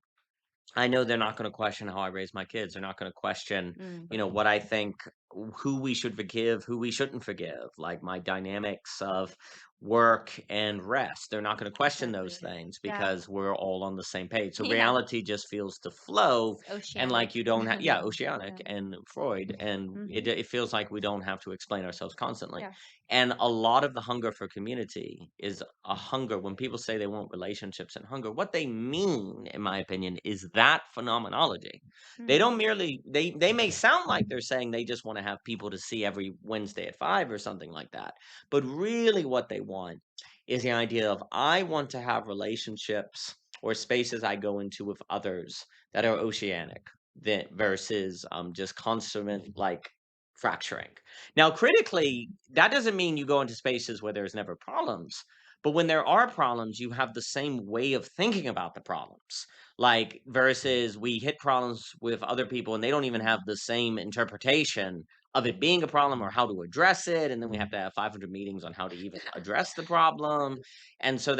I know they're not gonna question how I raise my kids. They're not gonna question, Mm, what I think, who we should forgive, who we shouldn't forgive, like my dynamics of work and rest. They're not gonna question those exactly. things Yeah. because we're all on the same page. So Yeah. reality just feels to flow, It's and oceanic. like you don't have, yeah, oceanic Yeah. and Freud, and it Hmm. it feels like we don't have to explain ourselves constantly. Yeah. And a lot of the hunger for community is a hunger. When people say they want relationships and hunger, what they mean, in my opinion, is that phenomenology. They Mm, don't merely they may sound like they're saying they just want to have people to see every Wednesday at 5 or something like that. But really what they want is the idea of I want to have relationships or spaces I go into with others that are oceanic that versus just consummate like fracturing. Now, critically, that doesn't mean you go into spaces where there's never problems. But when there are problems, you have the same way of thinking about the problems. Like, versus we hit problems with other people and they don't even have mm, the same interpretation of it being a problem or how to address it. And then we have to have 500 meetings on how to even address the problem. And so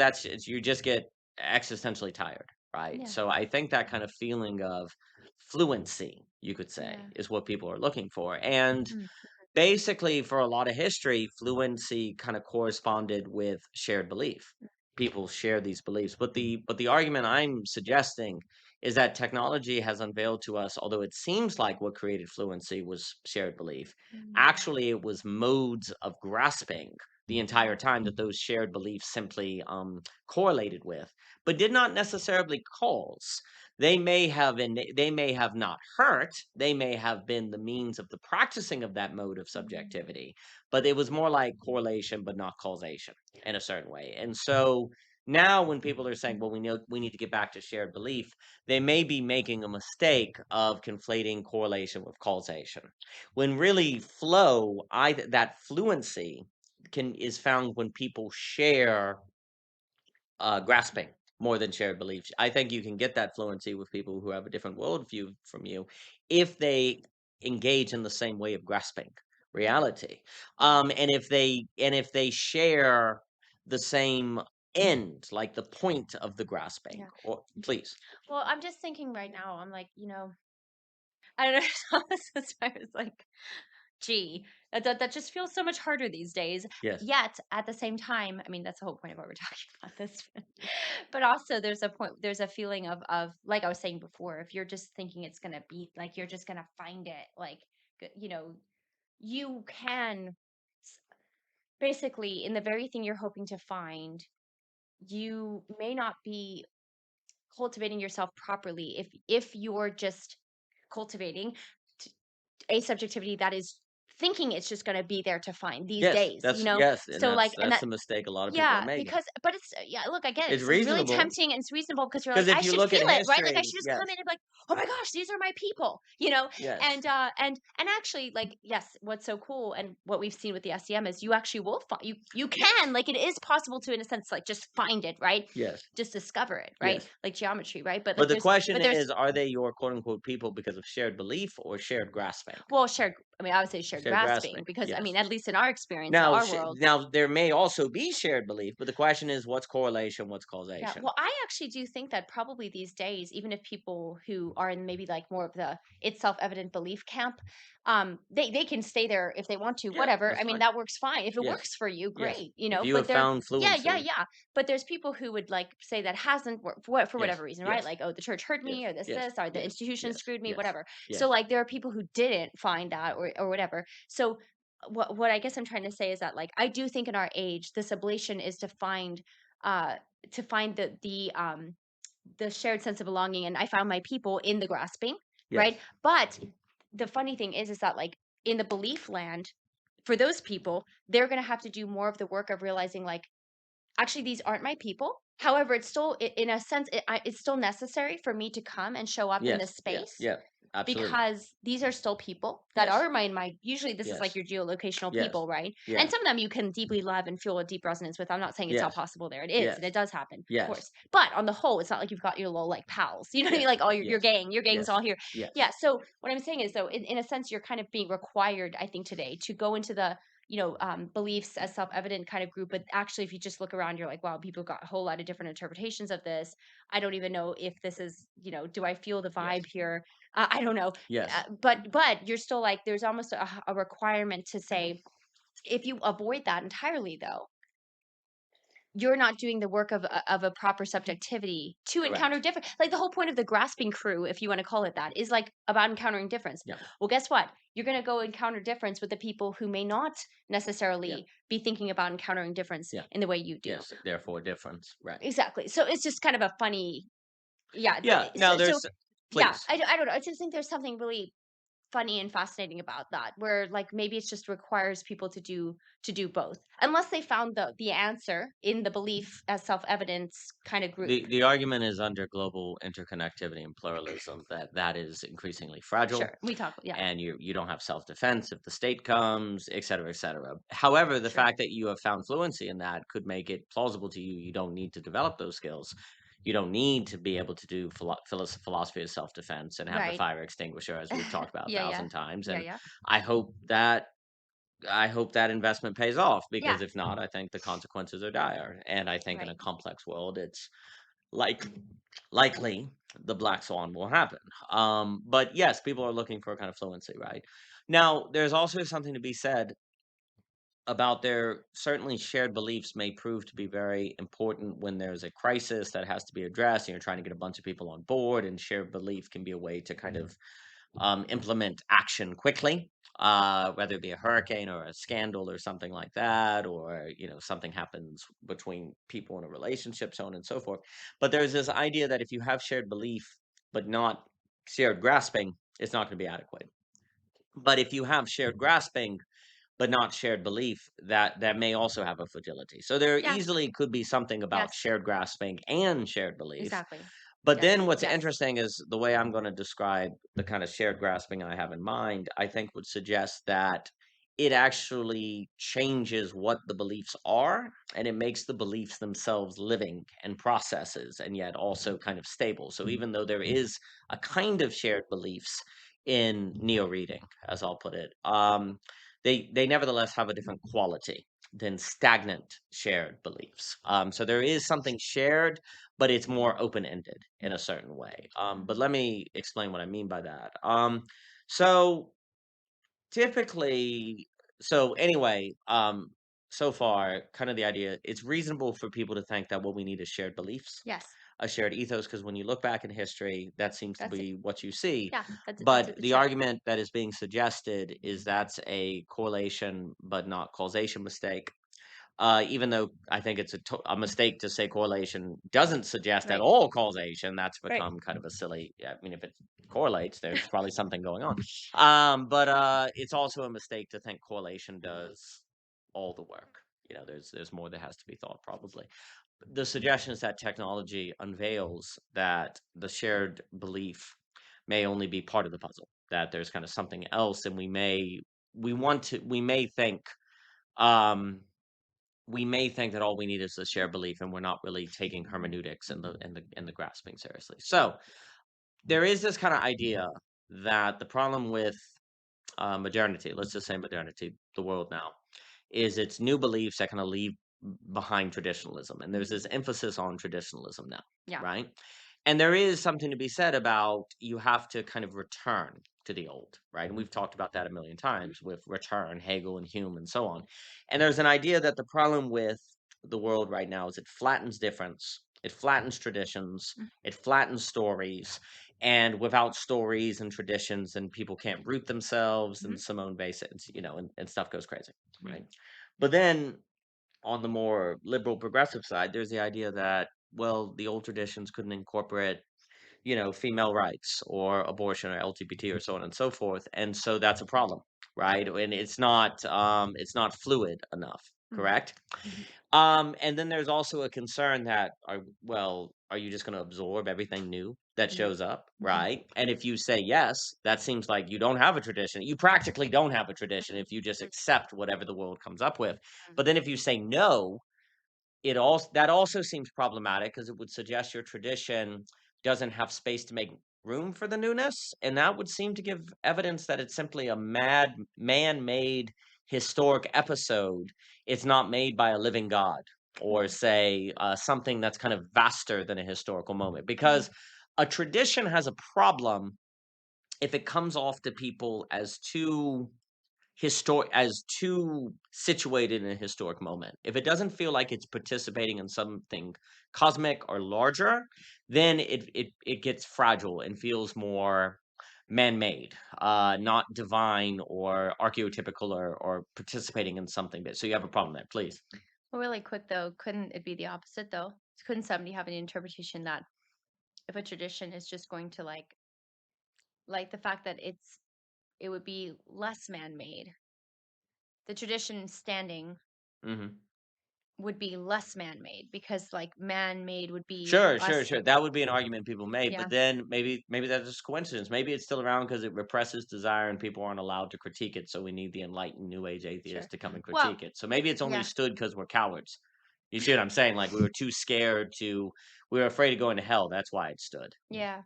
you just get existentially tired, right? yeah. So I think that kind of feeling of fluency, you could say, Yeah. is what people are looking for. And Mm, basically, for a lot of history, fluency kind of corresponded with shared belief. People share these beliefs, but the argument I'm suggesting is that technology has unveiled to us, although it seems like what created fluency was shared belief, mm, actually it was modes of grasping the entire time that those shared beliefs simply correlated with, but did not necessarily cause. They may have not hurt, they may have been the means of the practicing of that mode of mm, subjectivity, but it was more like correlation but not causation in a certain way. And so now when people are saying, well, we need to get back to shared belief, they may be making a mistake of conflating correlation with causation. When really that fluency can is found when people share grasping more than shared beliefs. I think you can get that fluency with people who have a different worldview from you if they engage in the same way of grasping yeah. reality, Yeah. and if they share the same end, like the point of the grasping. Yeah. Or please, Well, I'm just thinking right now, I'm like, I don't know. That's why I was like, gee, that just feels so much harder these days. yes, Yet at the same time, I mean, that's the whole point of what we're talking about this. But also there's a feeling of like I was saying before, if you're just thinking it's gonna be like you're just gonna find it, like you can s- basically in the very thing you're hoping to find, you may not be cultivating yourself properly if you're just cultivating t- a subjectivity that is thinking it's just going to be there to find these yes, days, that's yes, and so like and that's that the mistake a lot of people are yeah, making. because but it's yeah, look, I get it. It's It's really reasonable tempting and it's reasonable because you're like, because if I you should look feel at it, right? Like I history, should just yes, come in and be like, oh my gosh, these are my people. yes, And actually, like, yes, what's so cool and what we've seen with the SEM is you actually will find you can like it is possible to in a sense like just find it, right? yes, Just discover it, right? yes. Like geometry, right? But But like the question there's is, are they your quote unquote people because of shared belief or shared grasping? well, shared I mean, I would say shared Shared grasping, grasping because I yes. mean, at least in our experience, our world. Now there may also be shared belief, but the question is, what's correlation, what's Yeah, causation? well, I actually do think that probably these days, even if people who are in maybe like more of the it's self-evident belief camp, they can stay there if they want to, Yeah, whatever. that's I mean, fine. that works fine. If it Yes, works for you, yes. great, If you But have found yeah, yeah, fluency, yeah. But there's people who would like say that hasn't worked for yes, whatever reason, right? yes, Like, oh, the church hurt yes, me, or this, yes, this, or the yes, institution yes, screwed me, yes, whatever. So yes, like, there are people who didn't find that or whatever. So what I guess I'm trying to say is that like I do think in our age, this ablation is uh to find the shared sense of belonging, and I found my people in the grasping, right? yes, But the funny thing is that like in the belief land, for those people, they're going to have to do more of the work of realizing like actually these aren't my people. However, it's still in a sense it's still necessary for me to come and show up in yes, this yeah, space yeah, absolutely. because these are still people that Yes, are my usually this is like yes, your geolocational yes, people, right? And yes, some of them you can deeply love and feel a deep resonance with. I'm not saying it's not yes, possible there. It is, and yes, it does happen, of yes, course. But on the whole, it's not like you've got your little like pals. You know what I mean? yes, Like all your yes, gang, your gang's yes, all here. yes, Yeah. So what I'm saying is though, in a sense, you're kind of being required, I think, today to go into the beliefs as self-evident kind of group, but actually if you just look around, you're like, wow, people got a whole lot of different interpretations of this. I don't even know if this is, do I feel the vibe Yes. here? I don't know. Yes. But you're still like, there's almost a requirement to say, if you avoid that entirely, though, you're not doing the work of a proper subjectivity to encounter Correct. different, like, the whole point of the grasping crew, if you wanna call it that, is, like, about encountering difference. Yeah. Well, guess what? You're gonna go encounter difference with the people who may not Yeah. necessarily be thinking about encountering difference Yeah. in the way you do. Yes. Therefore, difference. Right. Exactly. So it's just kind of a funny, yeah, Yeah. Now so there's yeah, please. I don't know, I just think there's something really funny and fascinating about that, where, like, maybe it just requires people to do both, unless they found the answer in the belief as self-evidence kind of group. The argument is under global interconnectivity and pluralism that is increasingly fragile, Sure, we talk, yeah, and you don't have self-defense if the state comes, et cetera, et cetera. However, the sure, fact that you have found fluency in that could make it plausible to you. You don't need to develop those skills. You don't need to be able to do philosophy of self-defense and have the right. fire extinguisher, as we've talked about a Yeah, yeah, thousand times. yeah, And yeah, I hope that I hope that investment pays off, yeah, because if not, I think the consequences are dire. And I think in a right, complex world, it's like likely the black swan will happen. But yes, people are looking for a kind of fluency, right? Now, there's also something to be said about their certainly shared beliefs may prove to be very important when there's a crisis that has to be addressed and you're trying to get a bunch of people on board, and shared belief can be a way to kind of implement action quickly, whether it be a hurricane or a scandal or something like that, or something happens between people in a relationship, so on and so forth. But there's this idea that if you have shared belief but not shared grasping, it's not going to be adequate. But if you have shared grasping but not shared belief, that may also have a fragility. So there yeah, easily could be something about yes, shared grasping and shared belief. exactly, But yes, then what's yes, interesting is the way I'm gonna describe the kind of shared grasping I have in mind, I think would suggest that it actually changes what the beliefs are, and it makes the beliefs themselves living and processes, and yet also kind of stable. So even though there is a kind of shared beliefs in neo-reading, as I'll put it, they nevertheless have a different quality than stagnant shared beliefs. So there is something shared, but it's more open-ended in a certain way. But mhm, let me explain what I mean by that. So typically, so anyway, so far, kind of the idea, it's reasonable for people to think that what we need is shared beliefs, yes, a shared ethos, because when you look back in history, that seems to that's it, be what you see. yeah, that's But it, the sure, argument that is being suggested is that's a correlation but not causation mistake. Even though I think it's a mistake to say correlation doesn't suggest at right, all causation. That's right, become kind of a silly. I mean, if it correlates, there's probably something going on. But it's also a mistake to think correlation does all the work. There's more that has to be thought, probably. The suggestion is that technology unveils that the shared belief may only be part of the puzzle. That there's kind of something else, and um, we may think that all we need is a shared belief, and we're not really taking hermeneutics and the grasping seriously. So there is this kind of idea that the problem with modernity, let's just say modernity, the world now, is its new beliefs that kind of leave behind traditionalism. And there's mhm, this emphasis on traditionalism now, yeah, right? And there is something to be said about you have to kind of return to the old, right? And we've talked about that a million times with return, Hegel and Hume and so on. And there's an idea that the problem with the world right now is it flattens difference, it flattens traditions, mm, it flattens stories, and without stories and traditions, and people can't root themselves, and mhm, Simone Basins, and stuff goes crazy, right? But then on the more liberal progressive side, there's the idea that, well, the old traditions couldn't incorporate, female rights or abortion or LGBT or so on and so forth, and so that's a problem, right? And it's not fluid enough, mhm, correct? mhm, And then there's also a concern that are you just going to absorb everything new that mhm, shows up, mhm, right? And if you say yes, that seems like you don't have a tradition. You practically don't have a tradition mhm, if you just mhm, accept whatever the world comes up with. mhm, But then if you say no, that also seems problematic, because it would suggest your tradition doesn't have space to make room for the newness, and that would seem to give evidence that it's simply a man-made historic episode is not made by a living God, or Mhm. say something that's kind of vaster than a historical moment, Mhm. because a tradition has a problem if it comes off to people as too situated in a historic moment. If it doesn't feel like it's participating in something cosmic or larger, then it gets fragile and feels more man-made, not divine or archetypical, or participating in something big. So you have a problem there, please. Well, really quick though, couldn't it be the opposite though? Couldn't somebody have an interpretation that if a tradition is just going to like the fact that it would be less man-made. The tradition standing Hmm. would be less man-made because like man-made would be Sure, sure, less sure. like That would be an argument people made, but yeah, then maybe that's just coincidence. Maybe it's still around because it represses desire and people aren't allowed to critique it. So we need the enlightened New Age sure. atheists to come and Well, critique it. So maybe it's only yeah, stood because we're cowards. You see what I'm saying? Like we were too scared to, we were afraid of going to hell. That's why it stood. yeah.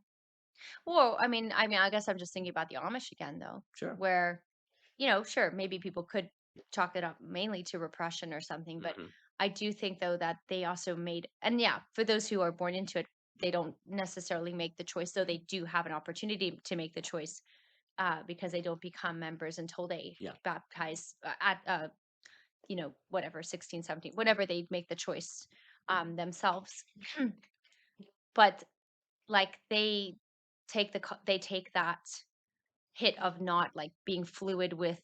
Well, I mean, I guess I'm just thinking about the Amish again though, Sure. where sure, maybe people could chalk it up mainly to repression or something, but Hmm. I do think though that they also made, and yeah, for those who are born into it, they don't necessarily make the choice, though they do have an opportunity to make the choice because they don't become members until they Yeah. baptize at whatever 16, 17, whenever they make the choice themselves. But like they take that hit of not like being fluid with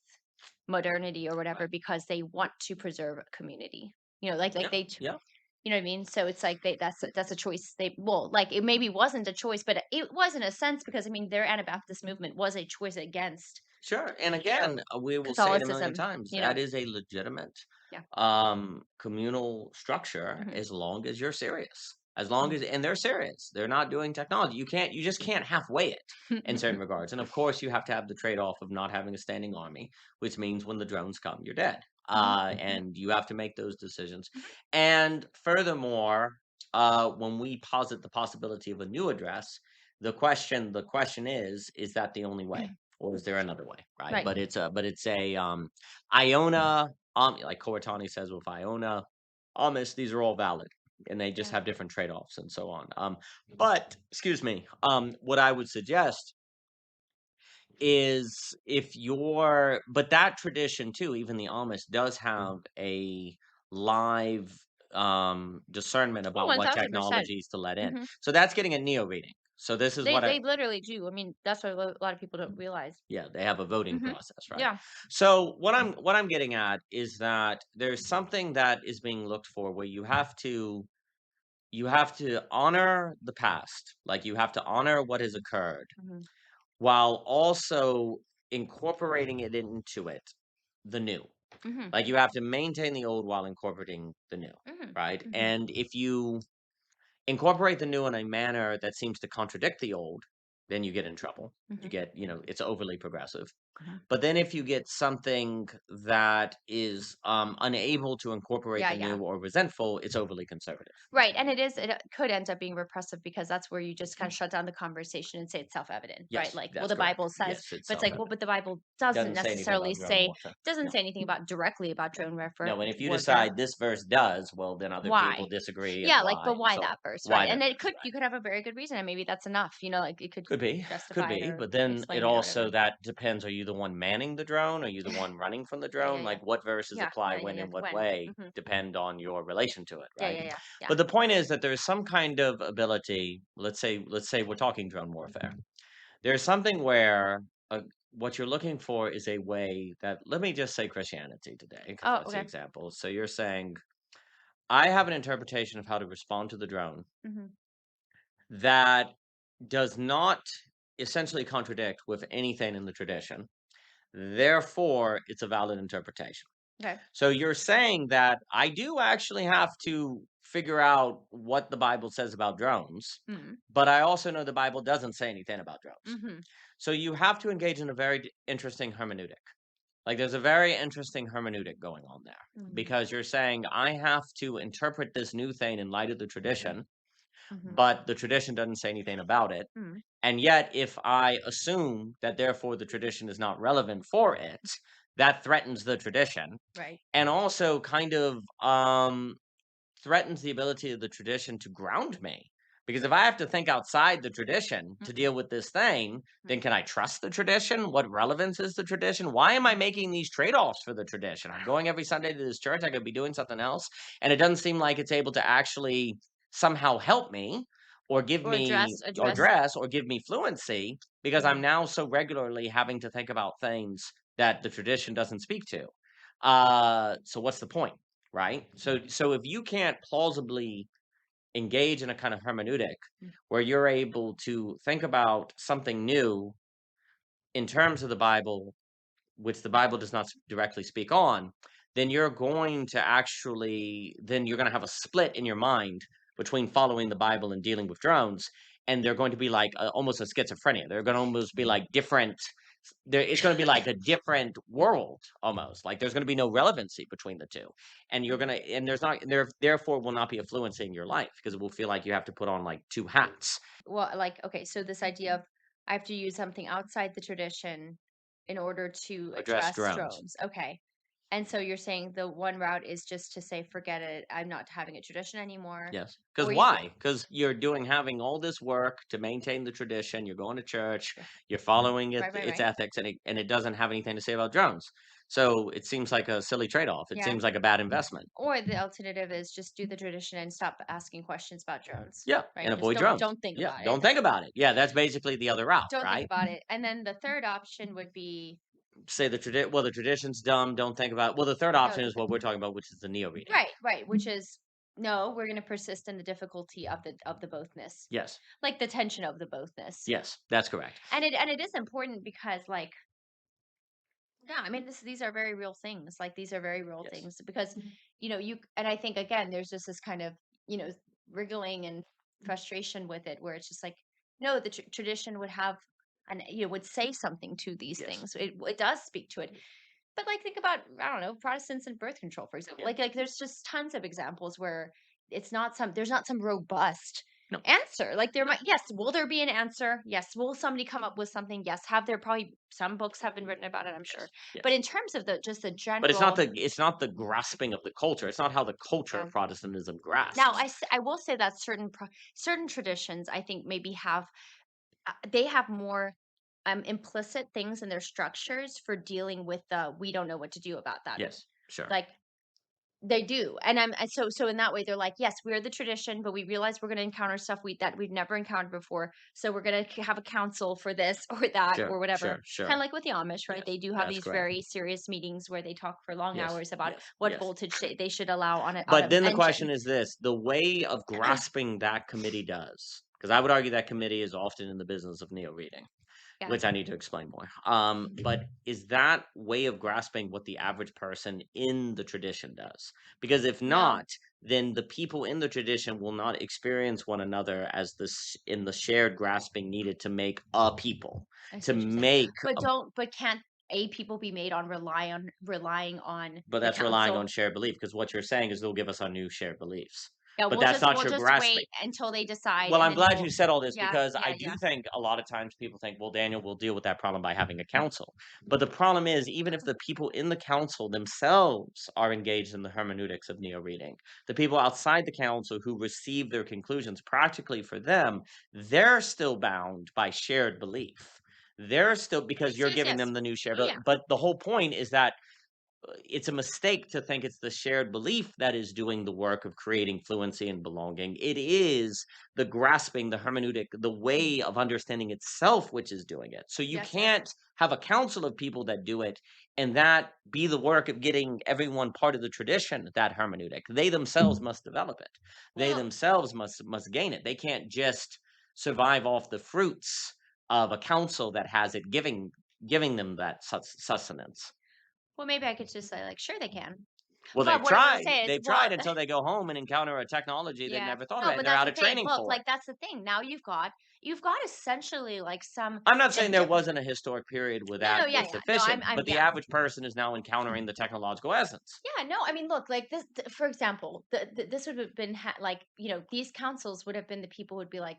modernity or whatever Right. because they want to preserve a community. Like Yeah. Yeah. you know what I mean? So it's like that's a choice. They well, like it maybe wasn't a choice, but it was in a sense because I mean their Anabaptist movement was a choice against Sure, and again, we will say it a million Catholicism. times, that is a legitimate, Yeah. communal structure Hmm. as long as you're serious. As long Hmm. as, and they're serious. They're not doing technology. You just can't halfway it in certain regards. And of course, you have to have the trade-off of not having a standing army, which means when the drones come, you're dead. Hmm. And you have to make those decisions. And furthermore, when we posit the possibility of a new address, the question is that the only way? Or is there another way, right? Right. But it's a Iona, like Cortani says with Iona, Amish, these are all valid, and they just Yeah. have different trade-offs and so on. But excuse me, what I would suggest is, if you're, but that tradition too, even the Amish does have a live discernment Oh, about what 1000%. technologies to let in. Hmm. So that's getting a neo reading. So this is They what I, they literally do. I mean, that's what a lot of people don't realize. yeah, they have a voting Hmm. process, right? Yeah. So what I'm getting at is that there's something that is being looked for where you have to honor the past, like you have to honor what has occurred, Hmm. while also incorporating it into it, the new. Hmm. Like you have to maintain the old while incorporating the new, Hmm. right? Hmm. And if you incorporate the new in a manner that seems to contradict the old, then you get in trouble. You Hmm. get, it's overly progressive. Hmm. But then if you get something that is unable to incorporate Yeah. the new Yeah. or resentful, it's overly conservative. Right, and it could end up being repressive because that's where you just kinda shut down the conversation and say it's self-evident, right? Yes, Like, well, that's the correct. Bible says, Yes, it's but it's like, well, self-evident. but the Bible doesn't Doesn't say anything necessarily about drone say warfare. doesn't No. say anything about directly about drone No, and if you warfare. decide this verse does, well, then other people Why? disagree and Yeah, like, why but and why so on. that verse, right? Why And that it verse, could right? you could have a very good reason, and maybe that's enough, like, it could Could justify it be, or but then it explain it or also, whatever. that depends. Are you the one manning the drone? Are you the one running from the Yeah, yeah, drone? yeah. Like, what verses Yeah, apply yeah, yeah, when yeah, in what when. way Mhm. depend on your relation to it, Yeah, right? yeah, yeah, yeah. But the point is that there's some kind of ability. Let's say we're talking drone warfare. There's something where, what you're looking for is a way that, let me just say Christianity today, because Oh, that's the okay. example. So you're saying, I have an interpretation of how to respond to the drone Mhm. that does not essentially contradict with anything in the tradition. Therefore, it's a valid interpretation. Okay. So you're saying that I do actually have to figure out what the Bible says about drones, Mhm. but I also know the Bible doesn't say anything about drones. Mhm. So you have to engage in a very interesting hermeneutic. Like there's a very interesting hermeneutic going on there, Mhm. because you're saying I have to interpret this new thing in light of the tradition, Mhm. but the tradition doesn't say anything about it. Mhm. And yet, if I assume that therefore the tradition is not relevant for it, that threatens the tradition, Right. and also kind of threatens the ability of the tradition to ground me. Because if I have to think outside the tradition to Mhm. deal with this thing, Mhm. then can I trust the tradition? What relevance is the tradition? Why am I making these trade offs for the tradition? I'm going every Sunday to this church. I could be doing something else. And it doesn't seem like it's able to actually somehow help me or give Or me or address. dress or give me fluency because I'm Mhm. now so regularly having to think about things that the tradition doesn't speak to. So what's the point? Right? So if you can't plausibly engage in a kind of hermeneutic Mm. where you're able to think about something new in terms of the Bible, which the Bible does not directly speak on, then you're going to have a split in your mind between following the Bible and dealing with drones, and they're going to be like almost a schizophrenia. They're going to almost be like different. It's going to be like a different world almost. Like there's going to be no relevancy between the two, and you're gonna and there's not there therefore will not be a fluency in your life because it will feel like you have to put on like two hats. Well, like, okay, so this idea of I have to use something outside the tradition in order to Address address drones. drones. Okay. And so you're saying the one route is just to say, forget it. I'm not having a tradition anymore. Yes. Because Or you could, why? Because you're having all this work to maintain the tradition. You're going to church. yeah, You're following right, right, its right. ethics, and it doesn't have anything to say about drones. So it seems like a silly trade off. It Yeah. seems like a bad investment. Or the alternative is just do the tradition and stop asking questions about drones. Yeah, and Right. Just avoid drones. don't think Yeah, about it. don't think about it. Yeah, that's basically the other route, Don't think right? about it. And then the third option would be Say the tradition's dumb. Don't think about. Well, the third no, option is what we're talking about, which is the neo reading. right, right, which is no, we're going to persist in the difficulty of the bothness, Yes, like the tension of the bothness. yes, that's correct. And it is important because like yeah, I mean these are very real things. Like these are very real Yes, things because you and I think again there's just this kind of, you know, wriggling and frustration with it where it's just like no, the tradition would have and would say something to these yes, things. It does speak to it. But, like, think about, I don't know, Protestants and birth control, for example. yeah. Like, there's just tons of examples where there's not some robust No, answer. Like, there no. might yes, will there be an answer? Yes. Will somebody come up with something? Yes. Have there probably some books have been written about it, I'm sure. Yes, But yes. in terms of the just the But general it's not the grasping of the culture. It's not how the culture yeah. of Protestantism Now, grasps. I will say that certain traditions, I think, maybe have they have more implicit things in their structures for dealing with the we don't know what to do about that. Yes, sure. Like they do, and so in that way, they're like, "Yes, we're the tradition, but we realize we're gonna encounter stuff that we've never encountered before, so we're gonna have a council for this or that Sure, or whatever." sure, sure. Kinda like with the Amish, right? Yes, They do have that's these correct. very serious meetings where they talk for long Yes, hours about yes, what yes. voltage they should allow on But a then the question engine. is this, the way of grasping that committee does, because I would argue that committee is often in the business of neo-reading, Yeah. which I need to explain more. But is that way of grasping what the average person in the tradition does? Because if No. not, then the people in the tradition will not experience one another as in the shared grasping needed to make a people, I see to what you're saying. make But a can't a people be made on relying on but the that's relying on council? shared belief because what you're saying is they'll give us our new shared beliefs. Yeah, But that's not we'll your just grasping. wait until they decide Well, and I'm then glad you we'll said all this yeah, because I yeah, do yeah. think a lot of times people think, well, Daniel will deal with that problem by having a council. But the problem is, even if the people in the council themselves are engaged in the hermeneutics of neo reading, the people outside the council who receive their conclusions, practically for them, they're still bound by shared belief. They're still because Yes, you're yes, giving yes. them the new shared Oh, belief. yeah. But the whole point is that it's a mistake to think it's the shared belief that is doing the work of creating fluency and belonging. It is the grasping, the hermeneutic, the Mm. way of understanding itself which is doing it. So you Yes, yes. can't have a council of people that do it and that be the work of getting everyone part of the tradition, that hermeneutic. They themselves must develop it. They Well, themselves must gain it. They can't just survive off the fruits of a council that has it giving them that sustenance. maybe I could just say like, sure they can. Well, But they've what I will tried. say is, They've well, tried until they go home and encounter a technology they've yeah. never thought No, about, but and they're that's out the of thing. training Look, for it. like that's the thing. Now you've got essentially like some I'm not the, saying there wasn't a historic period where no, no, that yeah, was yeah. No, sufficient, I'm but the yeah. average person is now encountering the technological essence. Yeah, no, I mean, look, like this, for example, this would have been like, these councils would have been the people would be like,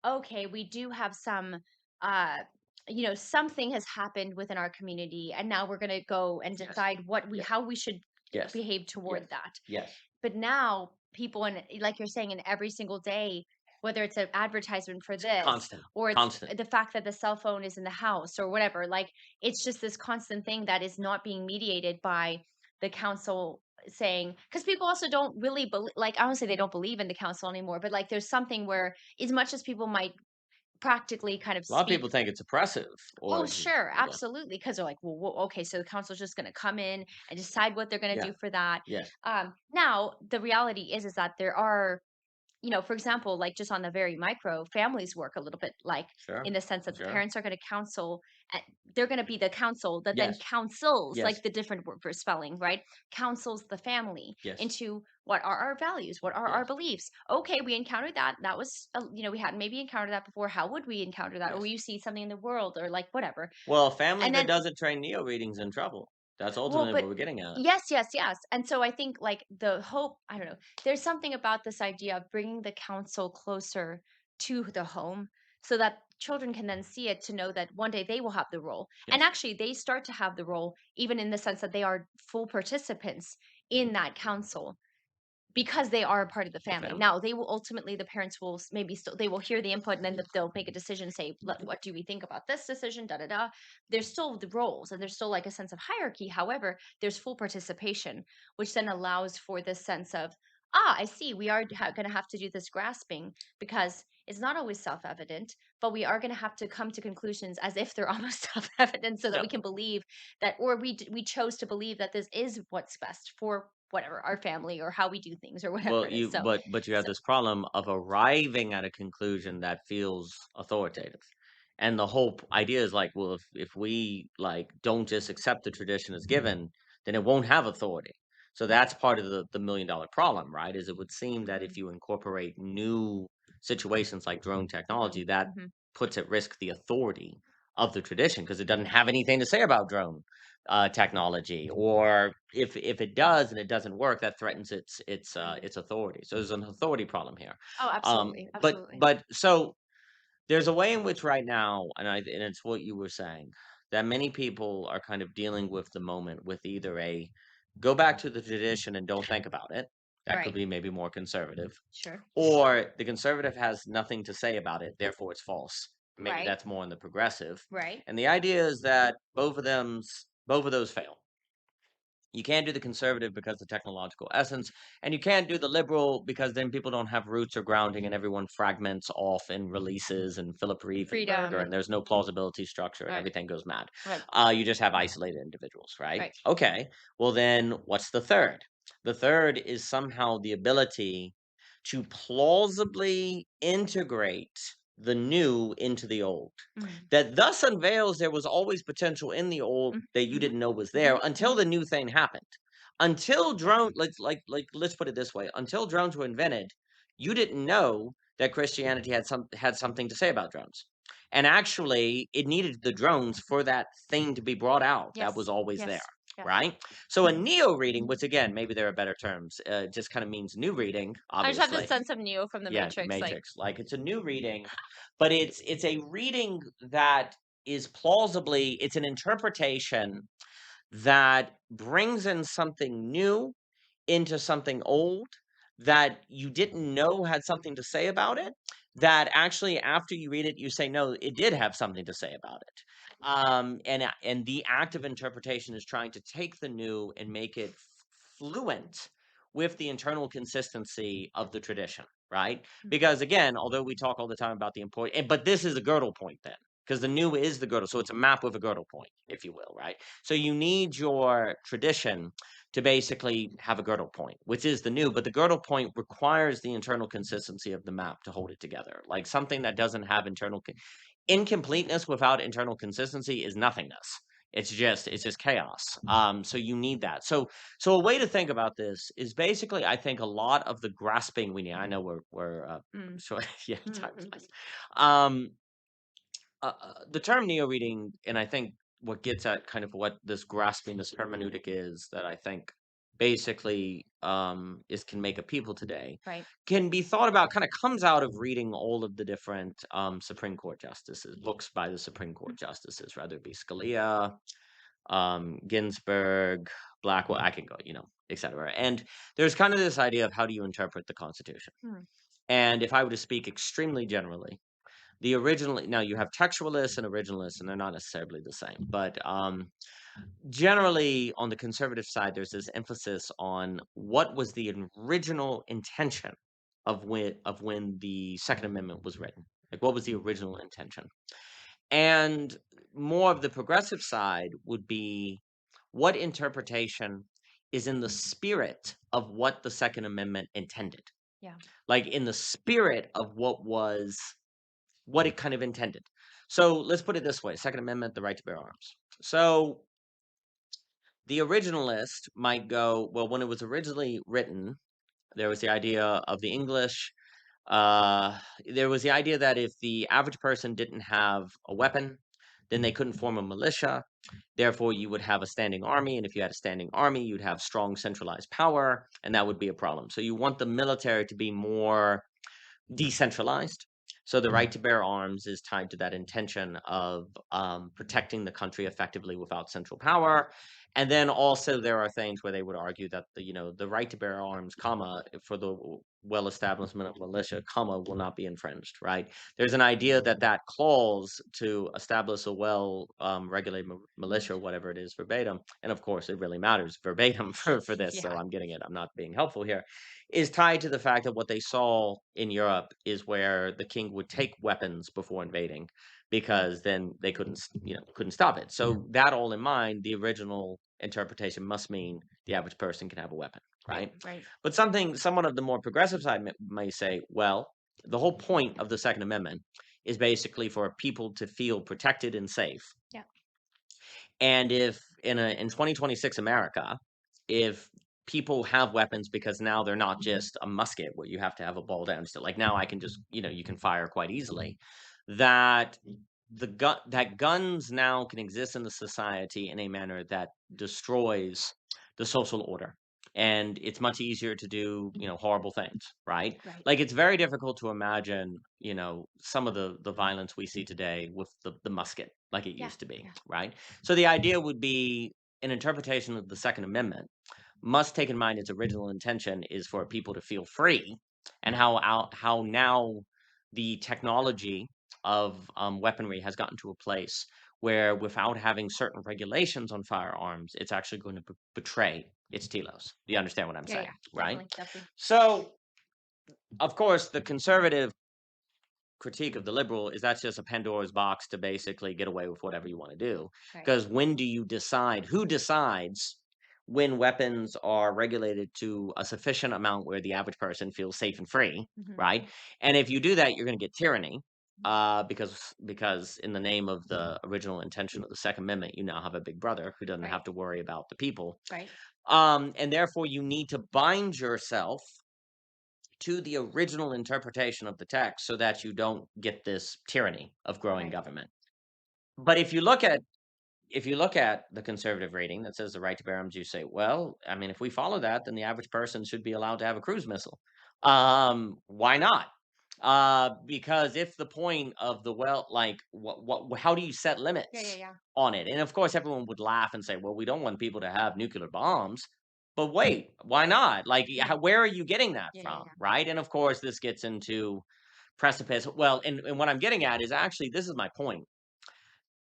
okay, we do have some, uh, something has happened within our community, and now we're going to go and Yes. decide Yes. how we should Yes. behave Yes. toward that. Yes. But now people, and like you're saying, in every single day, whether it's an advertisement for this, Constant. or it's Constant. the fact that the cell phone is in the house or whatever, like it's just this constant thing that is not being mediated by the council saying, because people also don't really believe, like I don't say they don't believe in the council anymore, but like there's something where, as much as people might practically kind of A lot of speak. people think it's oppressive Oh, or sure, yeah. absolutely. Because 'cause they're like, "Well, okay, so the council's just gonna come in and decide what they're gonna Yeah. do for that." Yes. Now the reality is that there are, for example, like just on the very micro, families work a little bit like, Sure. in the sense that the Sure. parents are gonna counsel, they're gonna be the counsel that then Yes. counsels, Yes. like the different word for spelling, right? Counsels the family Yes. into what are our values, what are our Yes. beliefs. Okay, we encountered that. That was, we hadn't maybe encountered that before. How would we encounter that? Or Yes. you see something in the world, or like whatever. Well, a family And that then, doesn't train neo readings in trouble. That's well, ultimately but what we're getting at. yes, yes, yes. And so I think like the hope, I don't know, there's something about this idea of bringing the council closer to the home so that children can then see it, to know that one day they will have the role. And Yes. actually, they start to have the role, even in the sense that they are full participants in that council, because they are a part of the The family. family. Now, they will ultimately, the parents will maybe still, they will hear the input, and then they'll make a decision, say, What do we think about this decision? Da da da." There's still the roles, and there's still like a sense of hierarchy. However, there's full participation, which then allows for this sense of, I see, we are going to have to do this grasping, because it's not always self-evident, but we are going to have to come to conclusions as if they're almost self-evident, so that Yeah. we can believe that, or we chose to believe that this is what's best for whatever, our family, or how we do things, or whatever Well, it is. So, but you have so this problem of arriving at a conclusion that feels authoritative. And the whole idea is like, well, if we like don't just accept the tradition as given, then it won't have authority. So that's part of the $1 million problem, right? Is it would seem that Mhm, if you incorporate new situations like drone mhm, technology, that mhm, puts at risk the authority of the tradition because it doesn't have anything to say about drone technology, or if it does and it doesn't work, that threatens mhm. its authority. So there's an authority problem here. Oh, absolutely, But absolutely. so there's a way in which right now, and it's what you were saying, that many people are kind of dealing with the moment with either a go back to the tradition and don't think about it. That could Right. be maybe more conservative, Sure. or the conservative has nothing to say about it, therefore it's false. Maybe Right. that's more in the progressive. Right. And the idea is that both of those fail. You can't do the conservative because of technological essence, and you can't do the liberal because then people don't have roots or grounding, and everyone fragments off and releases and Philip Reeve and Freedom Burger, and and there's no plausibility structure, and right. everything goes mad. Right. You just have isolated individuals, right? Right. Okay, well then, what's the third? The third is somehow the ability to plausibly integrate the new into the old, Mhm, that thus unveils there was always potential in the old mhm, that you mhm, didn't know was there mhm, until mhm. the new thing happened. Until drone let's put it this way, until drones were invented, you didn't know that Christianity had something to say about drones. And actually, it needed the drones for that thing to be brought out that was Yes. always there, Yes. Yes. right? So a neo reading, which again, maybe there are better terms, just kind of means new reading, I just have this obviously. sense of Neo from the Yeah, Matrix, like, Matrix. Like it's a new reading, but it's a reading that is plausibly it's an interpretation that brings in something new into something old that you didn't know had something to say about it, that actually after you read it you say no, it did have something to say about it. And the act of interpretation is trying to take the new and make it fluent with the internal consistency of the tradition, right? mm, Because again, although we talk all the time about the important, but this is a girdle point then, because the new is the girdle, so it's a map with a girdle point, if you will, right? So you need your tradition to basically have a girdle point, which is the new, but the girdle point requires the internal consistency of the map to hold it together. Like something that doesn't have incompleteness without internal consistency is nothingness. It's just chaos. So you need that. So a way to think about this is basically, I think a lot of the grasping we need. I know we're mm, short. Yeah, mm, time mm. flies. Um, the term neo reading, and I think what gets at kind of what this grasping, this hermeneutic is that I think basically is can make a people today Right. can be thought about kind of comes out of reading all of the different Supreme Court justices, books by the Supreme Court justices, whether it be Scalia, Ginsburg, Blackwell, I can go, et cetera. And there's kind of this idea of how do you interpret the Constitution. Hmm. And if I were to speak extremely generally, the original now you have textualists and originalists, and they're not necessarily the same, but generally on the conservative side, there's this emphasis on what was the original intention of when the Second Amendment was written. Like what was the original intention? And more of the progressive side would be what interpretation is in the spirit of what the Second Amendment intended. Yeah. Like in the spirit of what it kind of intended. So let's put it this way: Second Amendment, the right to bear arms. So the originalist might go, well, when it was originally written, there was the idea of the English. There was the idea that if the average person didn't have a weapon, then they couldn't form a militia. Therefore, you would have a standing army. And if you had a standing army, you'd have strong centralized power, and that would be a problem. So you want the military to be more decentralized. So the right to bear arms is tied to that intention of protecting the country effectively without central power. And then also there are things where they would argue that the right to bear arms, comma, for the well establishment of militia, comma, will not be infringed. Right? There's an idea that that clause to establish a well regulated militia, or whatever it is, verbatim, and of course it really matters verbatim for this. So Yeah. I'm getting it. I'm not being helpful here, is tied to the fact that what they saw in Europe is where the king would take weapons before invading, because then they couldn't stop it. So that all in mind, the original interpretation must mean the average person can have a weapon, Right. right? Right. But someone of the more progressive side may say, well, the whole point of the Second Amendment is basically for people to feel protected and safe. Yeah. And if in 2026 America, if people have weapons because now they're not just a musket where you have to have a ball down, so like now I can just, you can fire quite easily, that that guns now can exist in the society in a manner that destroys the social order. And it's much easier to do, horrible things, right? Right. Like it's very difficult to imagine, some of the violence we see today with the musket like it Yeah. used to be, Yeah. right? So the idea would be an interpretation of the Second Amendment must take in mind its original intention is for people to feel free, and how now the technology of weaponry has gotten to a place where without having certain regulations on firearms, it's actually going to betray its telos. Do you understand what I'm Yeah. saying? Yeah. Right? Definitely. Definitely. So, of course, the conservative critique of the liberal is that's just a Pandora's box to basically get away with whatever you want to do. Right. Because when do you decide? Who decides when weapons are regulated to a sufficient amount where the average person feels safe and free, Hmm. right? And if you do that, you're going to get tyranny. Because in the name of the original intention of the Second Amendment, you now have a big brother who doesn't Right. have to worry about the people. Right. And therefore, you need to bind yourself to the original interpretation of the text so that you don't get this tyranny of growing Right. government. But if you look at the conservative reading that says the right to bear arms, you say, well, I mean, if we follow that, then the average person should be allowed to have a cruise missile. Why not? Because if the point of the like, how do you set Yeah. Yeah. limits Yeah. on it? And of course, everyone would laugh and say, well, we don't want people to have nuclear bombs. But wait, why not? Like, Yeah. where are you getting that Yeah. Yeah. from, Yeah. right? And of course, this gets into precipice. Well, and what I'm getting at is actually this is my point.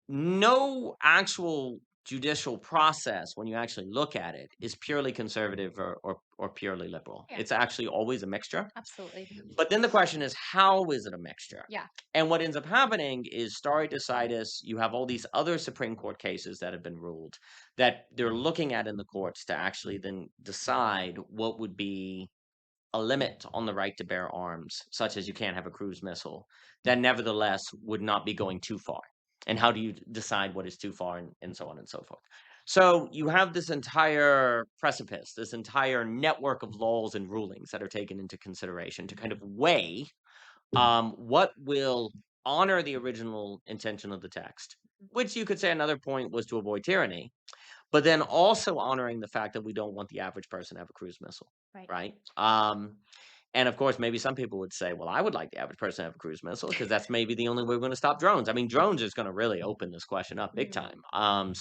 No actual judicial process, when you actually look at it, is purely conservative or purely liberal. Yeah. It's actually always a mixture. Absolutely. But then the question is, how is it a mixture? Yeah. And what ends up happening is stare decisis. You have all these other Supreme Court cases that have been ruled that they're looking at in the courts to actually then decide what would be a limit on the right to bear arms, such as you can't have a cruise missile, that nevertheless would not be going too far. And how do you decide what is too far, and so on and so forth? So you have this entire precipice, this entire network of laws and rulings that are taken into consideration to kind of weigh what will honor the original intention of the text, which you could say another point was to avoid tyranny. but then also honoring the fact that we don't want the average person to have a cruise missile, Right. right? And of course, maybe some people would say, well, I would like the average person to have a cruise missile because that's maybe the only way we're going to stop drones. I mean, drones is going to really open this question up big Mm. time.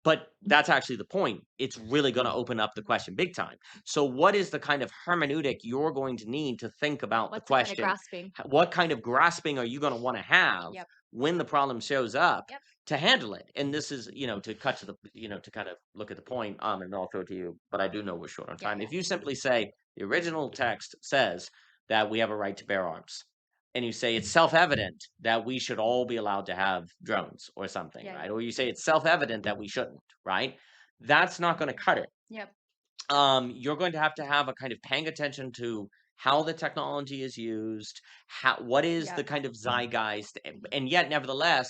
But that's actually the point. It's really gonna open up the question big time. So what is the kind of hermeneutic you're going to need to think about the What's the kind of question? grasping? What kind of grasping are you gonna wanna have Yep. when the problem shows up Yep. to handle it? And this is, to cut to the, to kind of look at the point, and then I'll throw it to you, but I do know we're short on Yeah. time. Yeah. If you simply say the original text says that we have a right to bear arms, and you say it's self-evident that we should all be allowed to have drones or something, Yeah. right? Yeah. Or you say it's self-evident that we shouldn't, right? That's not going to cut it. Yep. You're going to have a kind of paying attention to how the technology is used, what is the Yep. kind of zeitgeist, and yet, nevertheless,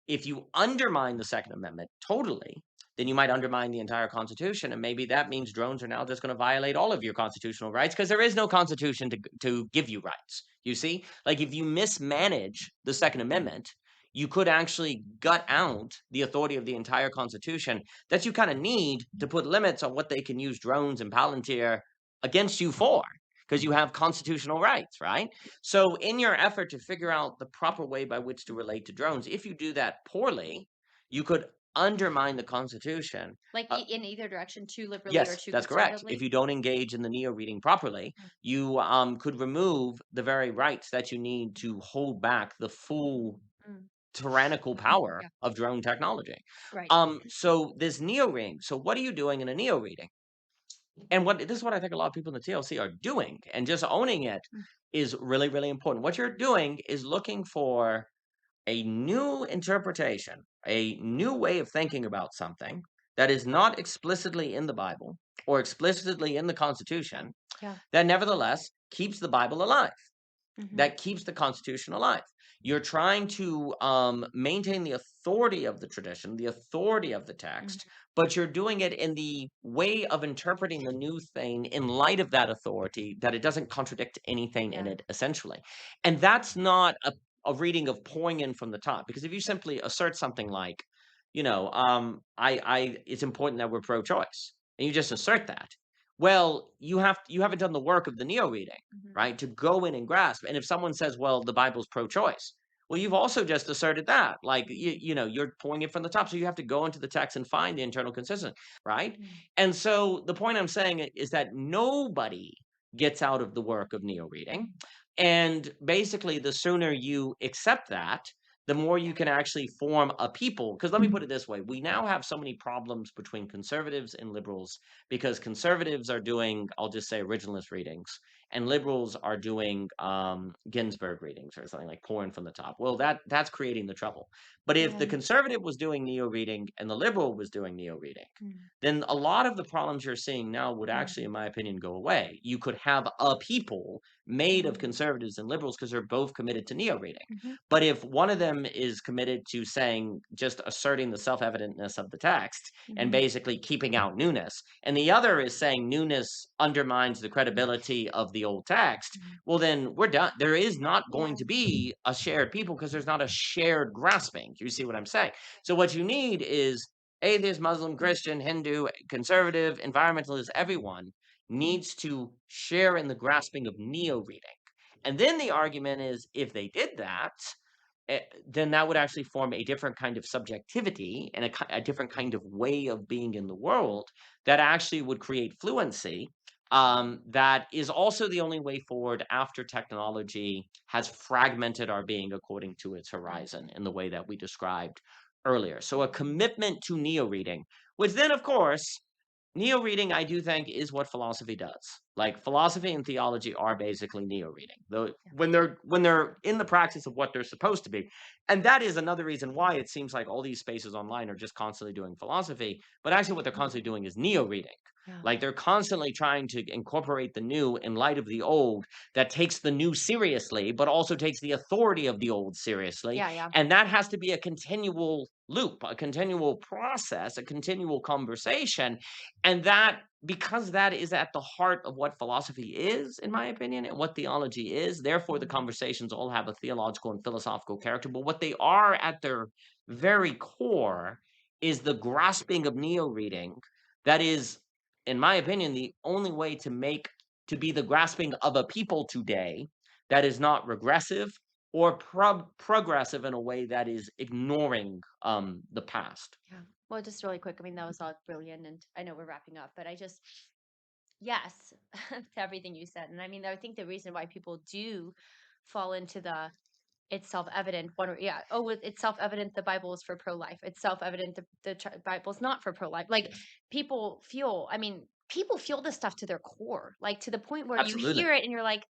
if you undermine the Second Amendment totally, then you might undermine the entire Constitution, and maybe that means drones are now just going to violate all of your constitutional rights because there is no Constitution to give you rights. You see, like if you mismanage the Second Amendment, you could actually gut out the authority of the entire Constitution that you kind of need to put limits on what they can use drones and Palantir against you for, because you have constitutional rights, right? So, in your effort to figure out the proper way by which to relate to drones, if you do that poorly, you could undermine the Constitution. Like Uh, in either direction, too liberally or yes, too that's correct. If conservatively. you don't engage in the neo reading properly, Mm. you could remove the very rights that you need to hold back the full Mm. tyrannical power Yeah. of drone technology. Right. So this neo reading. So what are you doing in a neo reading? And what this is what I think a lot of people in the TLC are doing, and just owning it Mm. is really, really important. What you're doing is looking for a new interpretation, a new way of thinking about something that is not explicitly in the Bible or explicitly in the Constitution, Yeah. that nevertheless keeps the Bible alive, Hmm. that keeps the Constitution alive. You're trying to maintain the authority of the tradition, the authority of the Hmm. text, but you're doing it in the way of interpreting the new thing in light of that authority, that it doesn't contradict anything in Yeah. it, essentially. And that's not a reading of pouring in from the top, because if you simply assert something like, it's important that we're pro-choice, and you just assert that, well, you haven't done the work of the neo reading, Hmm. right? To go in and grasp. And if someone says, well, the Bible's pro choice, well, you've also just asserted that. Like, you're pulling it from the top. So you have to go into the text and find the internal consistency, right? Mm. And so the point I'm saying is that nobody gets out of the work of neo reading. And basically, the sooner you accept that, the more you Yeah. can actually form a people. Because let me put it this way, we now have so many problems between conservatives and liberals because conservatives are doing, I'll just say, originalist readings, and liberals are doing Ginsburg readings or something like pouring from the top. Well, that's creating the trouble. But if the Yeah. conservative was doing neo reading and the liberal was doing neo reading, Mm. then a lot of the problems you're seeing now would Yeah. actually, in my opinion, go away. You could have a people made of Mm. conservatives and liberals because they're both committed to neo reading. Hmm. But if one of them is committed to saying, just asserting the self evidentness of the text and Hmm. basically keeping out newness, and the other is saying newness undermines the credibility of the old text, Mm. well, then we're done. There is not going Yeah. to be a shared people because there's not a shared grasping. You see what I'm saying? So, what you need is atheist, Muslim, Christian, Hindu, conservative, environmentalist, everyone needs to share in the grasping of neo reading. And then the argument is if they did that, then that would actually form a different kind of subjectivity and a different kind of way of being in the world that actually would create fluency. That is also the only way forward after technology has fragmented our being according to its Right. horizon in the way that we described earlier. So, a commitment to neo reading, which then, of course, neo reading, I do think, is what philosophy does. Like philosophy and theology are basically neo reading, though Yeah. when they're in the practice of what they're supposed to be. And that is another reason why it seems like all these spaces online are just constantly doing philosophy, but actually what they're constantly doing is neo reading. Yeah. Like they're constantly trying to incorporate the new in light of the old, that takes the new seriously, but also takes the authority of the old seriously. Yeah. Yeah. And that has to be a continual loop, a continual process, a continual conversation. And that, because that is at the heart of what philosophy is, in my opinion, and what theology is, therefore the conversations all have a theological and philosophical character. But what they are at their very core is the grasping of neo-reading that is, in my opinion, the only way to be the grasping of a people today that is not regressive or progressive in a way that is ignoring the past. Yeah. Well, just really quick. I mean, that was all brilliant, and I know we're wrapping up, but I just yes to everything you said. And I mean, I think the reason why people do fall into the it's self-evident one yeah it's self-evident the Bible is for pro-life, it's self-evident the Bible's not for pro-life, like Yes, people feel, I mean, people feel this stuff to their core, like to the point where you absolutely. hear it and you're like,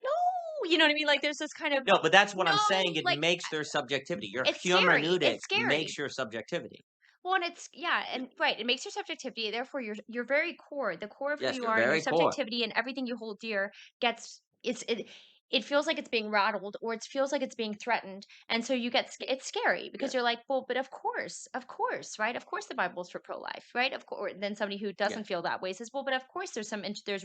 no, you know what I mean, like there's this kind of No, but that's what I'm no, saying. It like makes their subjectivity. Your it's scary, hermeneutic it's scary. makes your subjectivity. Well, and it's yeah, and right, it makes your subjectivity. Therefore, your very core, the core of who Yes, you your are, and your very core. subjectivity, and everything you hold dear gets it feels like it's being rattled, or it feels like it's being threatened, and so you get it's scary because Yes, you're like, well, but of course, right? Of course, the Bible's for pro life, right? Of course. Then somebody who doesn't yes, feel that way says, well, but of course, there's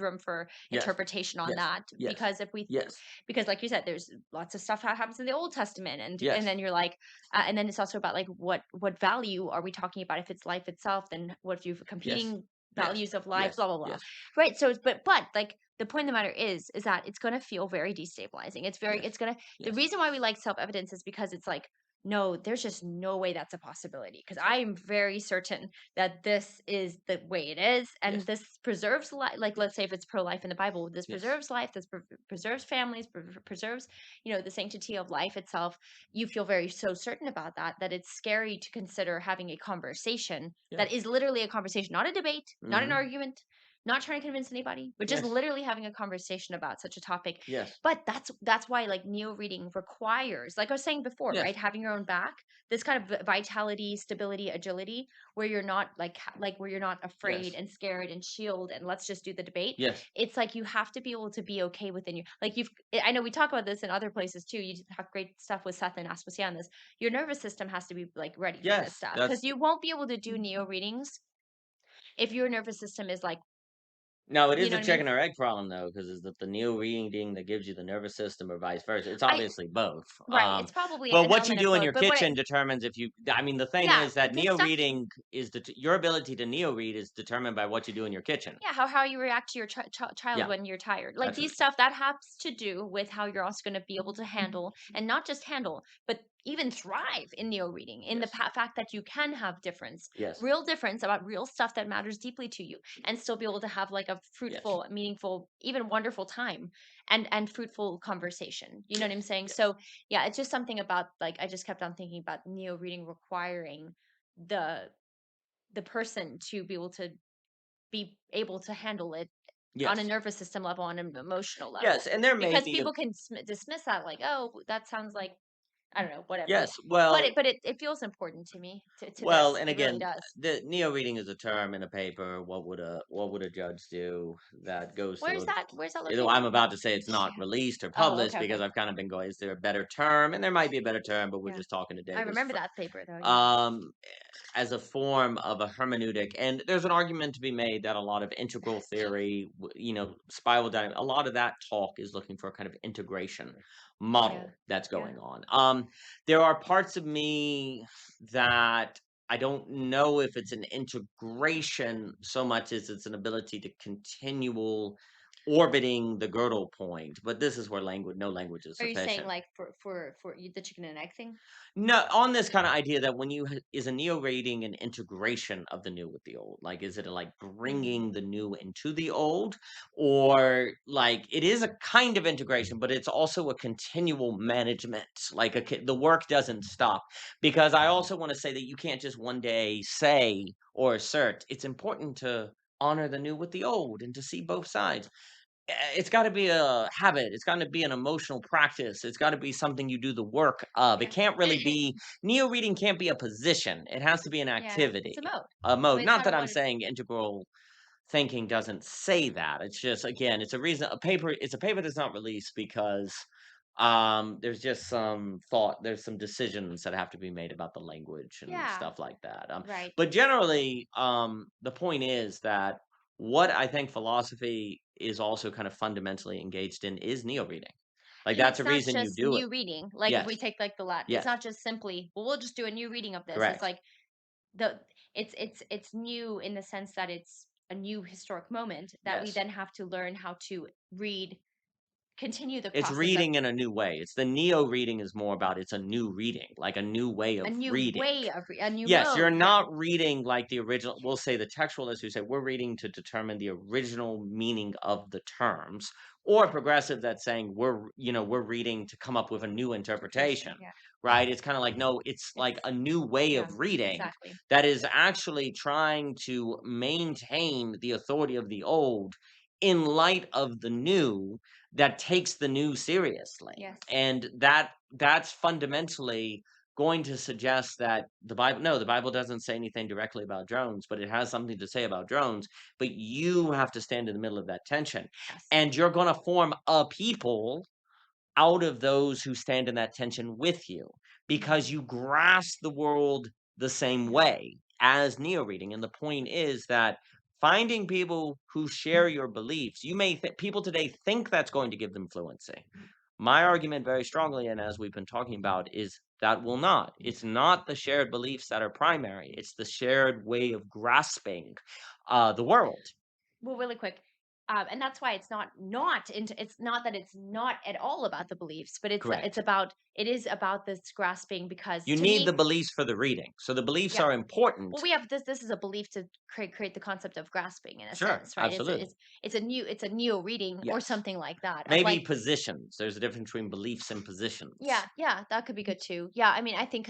room for yes, interpretation on yes, that yes, because if we yes, because like you said, there's lots of stuff that happens in the Old Testament, and yes, then you're like, and then it's also about like what value are we talking about? If it's life itself, then what if you've yes, competing yes, values of life? yes, Blah blah blah. yes, Right. So, but like the point of the matter is that it's going to feel very destabilizing. yes, It's gonna. The yes, reason why we like self evidence is because it's like, no, there's just no way that's a possibility. Because I am very certain that this is the way it is, and yes, this preserves life. Like, let's say yes, if it's pro life in the Bible, this yes, preserves life. This preserves families. Preserves, the sanctity of life itself. You feel very so certain about that that it's scary to consider having a conversation that yes. is literally a conversation, not a debate, not an Mhm. argument, not trying to convince anybody, but just Yes, literally having a conversation about such a topic. yes, But that's why like neo reading requires, like I was saying before, yes, right, having your own back, this kind of vitality, stability, agility, where you're not like where you're not afraid yes, and scared and shield and let's just do the debate. yes, It's like you have to be able to be okay within you. Like I know we talk about this in other places too. You have great stuff with Seth and Aspasia on this. Your nervous system has to be like ready for this yes. stuff because That's you won't be able to do neo readings if your nervous system is like, no, it you is know a what I mean? chicken or egg problem though, because is that the neo-reading that gives you the nervous system or vice versa? It's I obviously both. Right, it's probably But an what you element of do in both, your but kitchen determines if you. I mean, the thing yeah, is but that this stuff neo-reading is your ability to neo-read is determined by what you do in your kitchen. yeah, how you react to your child Yeah, when you're tired. Like these absolutely. stuff that has to do with how you're also going to be able to handle, and not just handle, but even thrive in neo reading, in the Yes, fact that you can have difference, yes, real difference about real stuff that matters deeply to you, and still be able to have like a yes, fruitful, meaningful, even wonderful time, and fruitful conversation. You know what I'm yes, saying? yes, So yeah, it's just something about like I just kept on thinking about neo reading requiring the the person to be able to handle it on a yes, nervous system level, on an emotional yes. level, And there may because be a people can dismiss that like, oh, that sounds like I don't know, whatever. yes. But Well, it feels important to me to well, this. and It really again, does. the neo-reading is a term in a paper. What would a judge do that goes Where's through? that? Where's that You know, I'm located? about to say it's not released or Oh, published okay, because okay. I've kind of been going, is there a better term? And there might be a better term, but we're Yeah. just talking to I Davis. remember that paper though, yeah. Um, as a form of a hermeneutic. And there's an argument to be made that a lot of integral theory, spiral dynamics, a lot of that talk is looking for a kind of integration Yeah. model that's Yeah. going on. There are parts of me that I don't know if it's an integration so much as it's an ability to continual orbiting the girdle point. But this is where no language is Are you saying sufficient. like the chicken and egg thing? No, on this kind of idea that when is a neo rating an integration of the new with the old? Like, is it like Mm. bringing the new into the old, or like it is a kind of integration, but it's also a continual management. Like the work doesn't stop. Because I also want to say that you can't just one day say or assert. It's important to honor the new with the old and to see both sides. It's gotta be a habit, it's gotta be an emotional practice, it's gotta be something you do the work of. It Yeah. can't really be neo-reading can't be a position, it has to be an Yeah. It's a activity, mode. a I mode. mean, it's Not not a that I'm one. It's saying integral thinking doesn't say that, it's just, again, it's a paper that's not released because, there's just there's some decisions that have to be made about the language and yeah. stuff like that, Right. but generally, the point is that what I think philosophy is also kind of fundamentally engaged in is neo-reading. Like, And that's it's the not reason you just do it. new reading. Like if Yes, we take like the Latin, it's yes, not just simply, well, we'll just do a new reading of this. It's correct. like the it's new in the sense that it's a new historic moment that we Yes. then have to learn how to read, continue the It's process of reading in a new way. It's the neo-reading is more about it's a new reading, like a new way a of new reading. way of a new Yes, you're mode. Yeah. not reading like the original. We'll say the textualists who say we're reading to determine the original meaning of the terms, or progressive that's saying we're reading to come up with a new interpretation, Interpretation. Yeah. right? It's kind of like no, it's like It's a new way yeah, of reading exactly. that is actually trying to maintain the authority of the old in light of the new that takes the new seriously. Yes. And that's fundamentally going to suggest that the Bible doesn't say anything directly about drones, but it has something to say about drones, but you have to stand in the middle of that tension. Yes. And you're going to form a people out of those who stand in that tension with you because you grasp the world the same Yeah. way as neo reading. And the point is that finding people who share your beliefs, people today think that's going to give them fluency. My argument very strongly, and as we've been talking about, is that will not. It's not the shared beliefs that are primary. It's the shared way of grasping the world. Well, really quick, and that's why it's not that it's not at all about the beliefs, but Correct. it is about this grasping because You to need the me, beliefs for the reading. So the beliefs yeah. are important. Well, we have this is a belief to create the concept of grasping in a Sure, sense, right? absolutely. It's a neo reading or Yes. something like that of Maybe like positions. There's a difference between beliefs and positions. yeah, yeah, that could be good too. Yeah, I mean, I think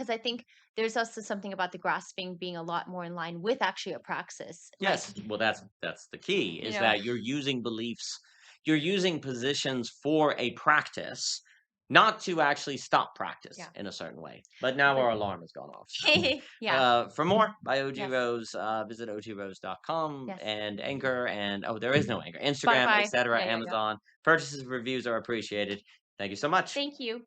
there's also something about the grasping being a lot more in line with actually a praxis, like Yes, well, that's the key you is know, that you're using beliefs, you're using positions for a practice, not to actually stop practice yeah, in a certain way. But now but our alarm has gone off. yeah, For more by OG yes, Rose, visit ogrose.com yes. and Anchor and oh, there is no Anchor, Instagram, Spotify. etc., Yeah, yeah, yeah. Amazon. Purchases, reviews are appreciated. Thank you so much. Thank you.